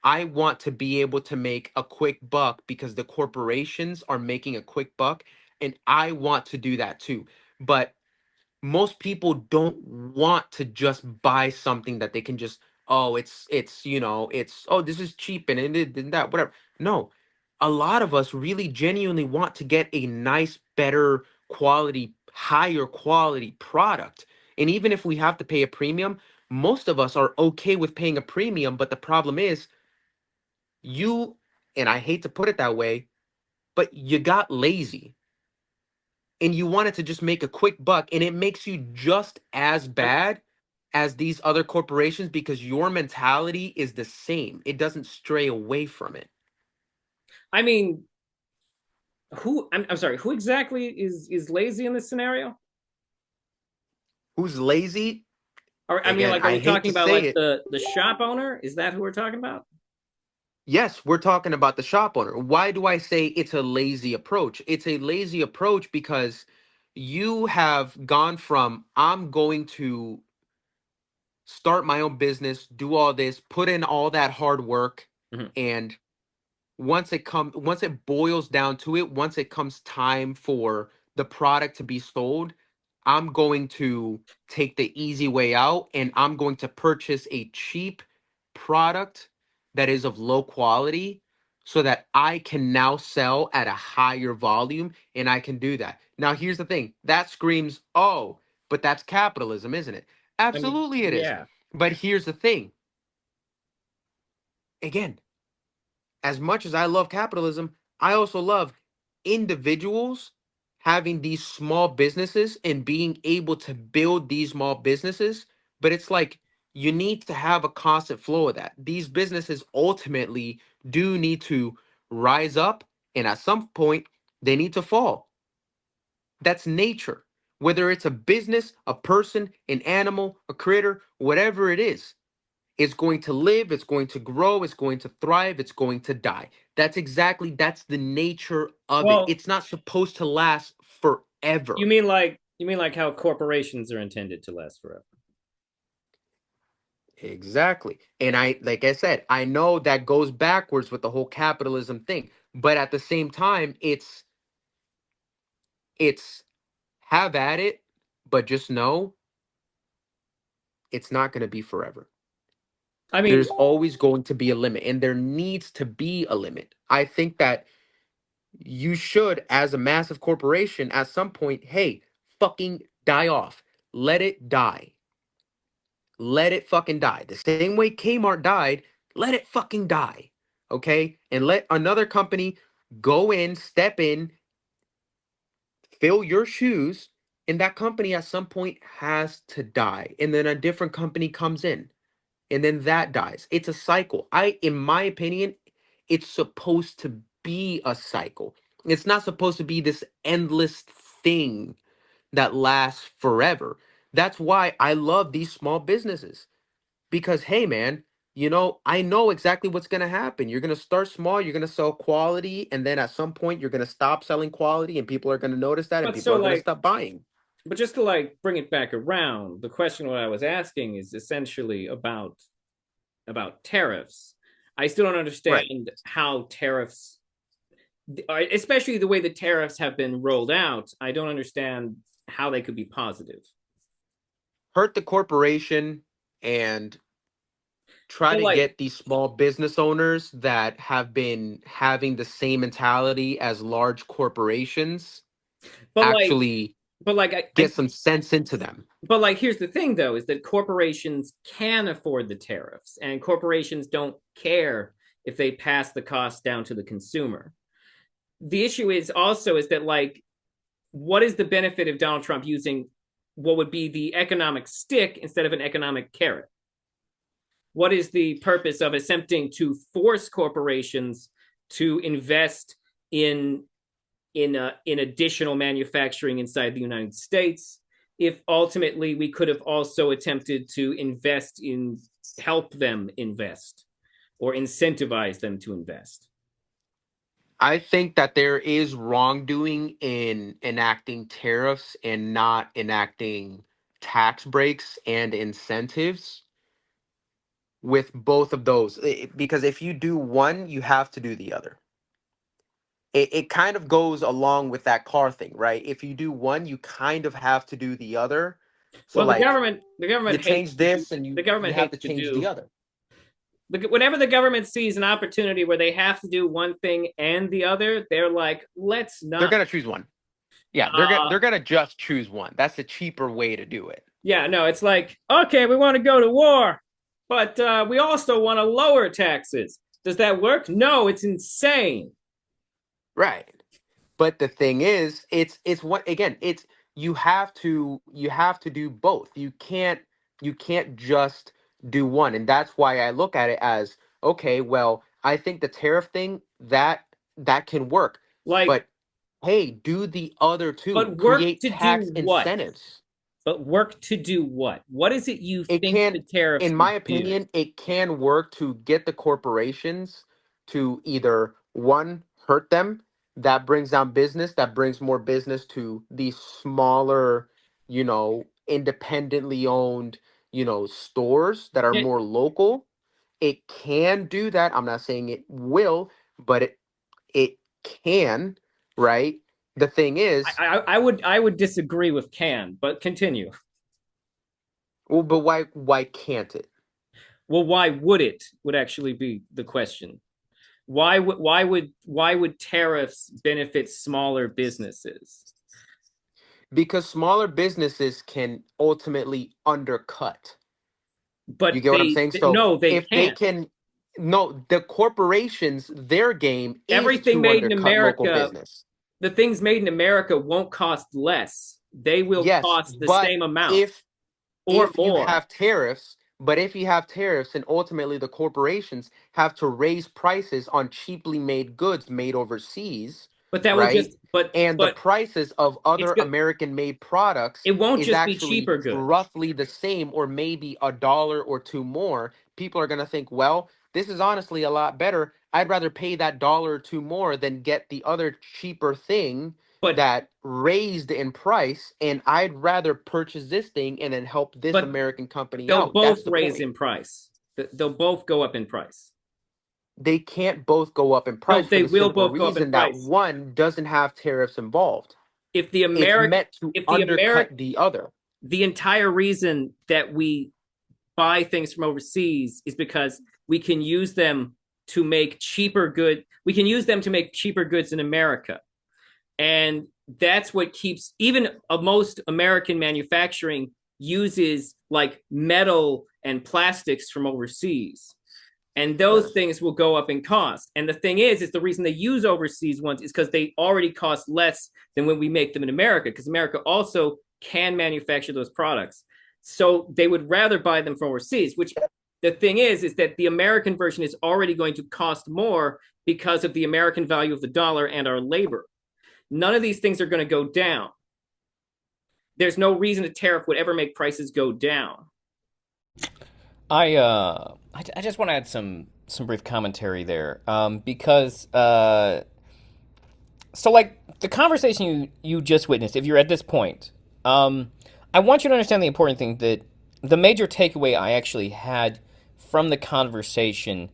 I want to be able to make a quick buck because the corporations are making a quick buck, and I want to do that too. But most people don't want to just buy something that they can just, oh, it's, oh, this is cheap and that, whatever. No, a lot of us really genuinely want to get a nice, better quality, higher quality product. And even if we have to pay a premium, most of us are okay with paying a premium. But the problem is, you, and I hate to put it that way, but you got lazy and you wanted to just make a quick buck, and it makes you just as
I,
bad as these other corporations because your mentality is the same. It doesn't stray away from it.
I mean, I'm sorry, who exactly is lazy in this scenario?
Who's lazy?
Or I mean,
Again,
like, are
I
we
hate
talking
to
about
say
like
it.
the shop owner? Is that who we're talking about?
Yes, we're talking about the shop owner. Why do I say it's a lazy approach? It's a lazy approach because you have gone from, I'm going to start my own business, do all this, put in all that hard work,
Mhm.
and once it boils down to it, once it comes time for the product to be sold, I'm going to take the easy way out, and I'm going to purchase a cheap product that is of low quality so that I can now sell at a higher volume, and I can do that. Now here's the thing. That screams, "Oh, but that's capitalism, isn't it?"
I mean,
Absolutely it is.
yeah.
But here's the thing. Again, as much as I love capitalism, I also love individuals having these small businesses and being able to build these small businesses. But it's like, you need to have a constant flow of that. These businesses ultimately do need to rise up, and at some point, they need to fall. That's nature. Whether it's a business, a person, an animal, a critter, whatever it is, it's going to live, it's going to grow, it's going to thrive, it's going to die. That's the nature of it.
Well,
It's not supposed to last forever.
you mean like how corporations are intended to last forever?
Exactly. And like I said, I know that goes backwards with the whole capitalism thing, but at the same time, it's have at it, but just know it's not going to be forever.
I mean,
There's always going to be a limit, and there needs to be a limit. I think that you should, as a massive corporation, at some point, hey, fucking die off. Let it die. Let it fucking die. The same way Kmart died, let it fucking die. Okay? And let another company go in, step in, fill your shoes, and that company at some point has to die. And then a different company comes in, and then that dies. It's a cycle. In my opinion, it's supposed to be a cycle. It's not supposed to be this endless thing that lasts forever. That's why I love these small businesses, because hey man, I know exactly what's going to happen. You're going to start small, you're going to sell quality, and then at some point you're going to stop selling quality, and people are going to notice that, and
but
people
so
are going to
like,
stop buying.
but just to like bring it back around, the question what I was asking is essentially about tariffs. I still don't
Right.
understand how tariffs, especially the way the tariffs have been rolled out. I don't understand how they could be positive.
Hurt the corporation and try
But
to
like,
get these small business owners that have been having the same mentality as large corporations
but like,
actually
but like,
get some sense into them.
but like, here's the thing though, is that corporations can afford the tariffs, and corporations don't care if they pass the cost down to the consumer. the issue is also is that like, what is the benefit of Donald Trump using what would be the economic stick instead of an economic carrot? What is the purpose of attempting to force corporations to invest in in additional manufacturing inside the United States, if ultimately we could have also attempted to invest in help them invest or incentivize them to invest?
I think that there is wrongdoing in enacting tariffs and not enacting tax breaks and incentives with both of those. Because if you do one, you have to do the other. It kind of goes along with that car thing, right? If you do one, you kind of have to do the other. So
Well,
like
the government
you
hates
change
to do
this and
the
you
government
have to
hates to
change the
do
other.
whenever the government sees an opportunity where they have to do one thing and the other, they're like, let's
They're
not.
gonna choose one. Yeah,
Uh,
they're gonna just choose one. That's the cheaper way to do it.
yeah, no, it's like, okay, we want to go to war, but we also want to lower taxes. Does that work? No, it's insane.
Right. But the thing is, it's what again, it's you have to do both. You can't just do one. And that's why I look at it as, okay, well, I think the tariff thing that can work.
Like,
But hey, do the other two.
but work
Create
to do
tax
what?
incentives.
But work to do what? What is it you
It
think
can,
the tariffs
in
would
my
do?
opinion, it can work to get the corporations to either one, hurt them, that brings down business, that brings more business to these smaller, independently owned, stores that are
It,
more local. It can do that. I'm not saying it will, but it can, right? The thing is,
I would disagree with can, but continue.
well, but why can't it?
Well, why would it? Would actually be the question. Why would tariffs benefit smaller businesses?
Because smaller businesses can ultimately undercut. You
But
get what I'm saying? So
no, they
if they
can't.
can, no, the corporations, their game is
Everything
to
made in
undercut local
America,
business.
the things made in America won't cost less. They will
Yes,
cost the
but
same amount
if
or
if you
more.
have tariffs, but if you have tariffs, and ultimately the corporations have to raise prices on cheaply made goods made overseas,
But that will
right?
just
And the
but
prices of
it's
other
good.
American made products
It won't
is
just be
actually
cheaper goods.
roughly the same or maybe a dollar or two more. People are going to think, well, this is honestly a lot better. I'd rather pay that dollar or two more than get the other cheaper thing
But
that raised in price, and I'd rather purchase this thing and then help this
but
American company
they'll
out.
both
That's the
raise
point.
in price. They'll both go up in price.
They can't both go up in
No,
price for
they
the
will
simple
both go up in
reason that
price.
one doesn't have tariffs involved.
If the
It's
American
meant to
if
undercut the other.
the entire reason that we buy things from overseas is because we can use them to make cheaper good. We can use them to make cheaper goods in America. And that's what keeps even most American manufacturing uses like metal and plastics from overseas, and those
Yes.
things will go up in cost. And the thing is the reason they use overseas ones is because they already cost less than when we make them in America, because America also can manufacture those products, so they would rather buy them from overseas. Which the thing is that the American version is already going to cost more because of the American value of the dollar and our labor. None of these things are going to go down. There's no reason a tariff would ever make prices go down.
I just want to add some brief commentary there, because so like the conversation you just witnessed, if you're at this point, I want you to understand the important thing, that the major takeaway I actually had from the conversation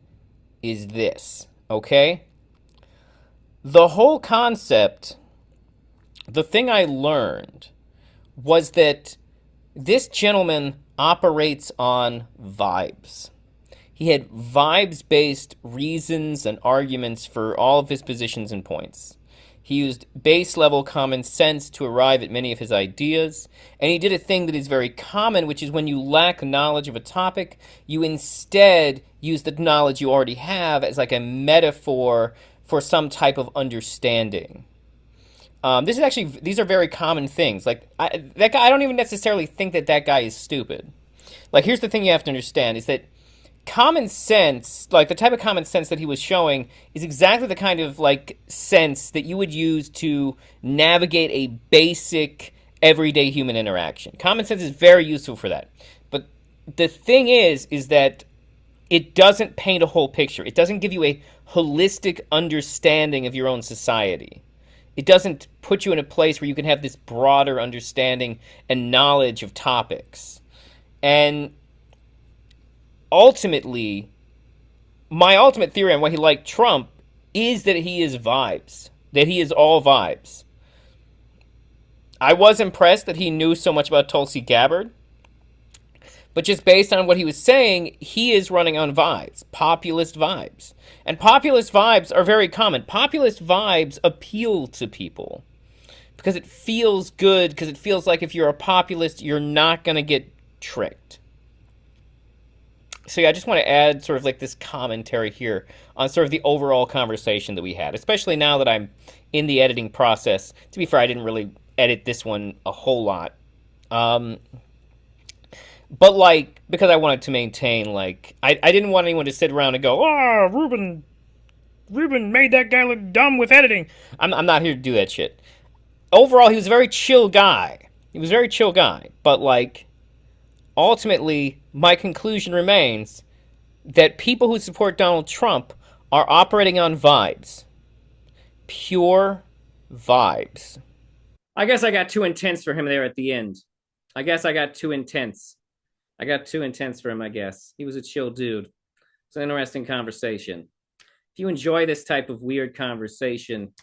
is this, okay? The whole concept, the thing I learned was that this gentleman operates on vibes. He had vibes based reasons and arguments for all of his positions and points. He used base level common sense to arrive at many of his ideas, and he did a thing that is very common, which is when you lack knowledge of a topic, you instead use the knowledge you already have as like a metaphor for some type of understanding. These are very common things. Like that guy, I don't even necessarily think that guy is stupid. Like, here's the thing you have to understand is that common sense, like the type of common sense that he was showing, is exactly the kind of like sense that you would use to navigate a basic everyday human interaction. Common sense is very useful for that. But the thing is that it doesn't paint a whole picture. It doesn't give you a holistic understanding of your own society. It doesn't put you in a place where you can have this broader understanding and knowledge of topics. And ultimately, my ultimate theory on why he liked Trump is that he is vibes. That he is all vibes. I was impressed that he knew so much about Tulsi Gabbard. But just based on what he was saying, he is running on vibes. Populist vibes. And populist vibes are very common. Populist vibes appeal to people. Because it feels good. Because it feels like if you're a populist, you're not going to get tricked. So yeah, I just want to add sort of like this commentary here on sort of the overall conversation that we had, especially now that I'm in the editing process. To be fair, I didn't really edit this one a whole lot. But like, because I wanted to maintain, like, I didn't want anyone to sit around and go, oh, Ruben made that guy look dumb with editing. I'm not here to do that shit. Overall, he was a very chill guy. But like, ultimately, my conclusion remains that people who support Donald Trump are operating on vibes. Pure vibes.
I guess I got too intense for him there at the end. I got too intense for him, I guess. He was a chill dude. It's an interesting conversation. If you enjoy this type of weird conversation,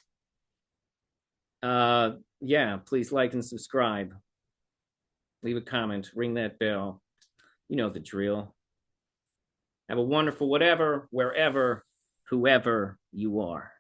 yeah, please like and subscribe. Leave a comment, ring that bell. You know the drill. Have a wonderful whatever, wherever, whoever you are.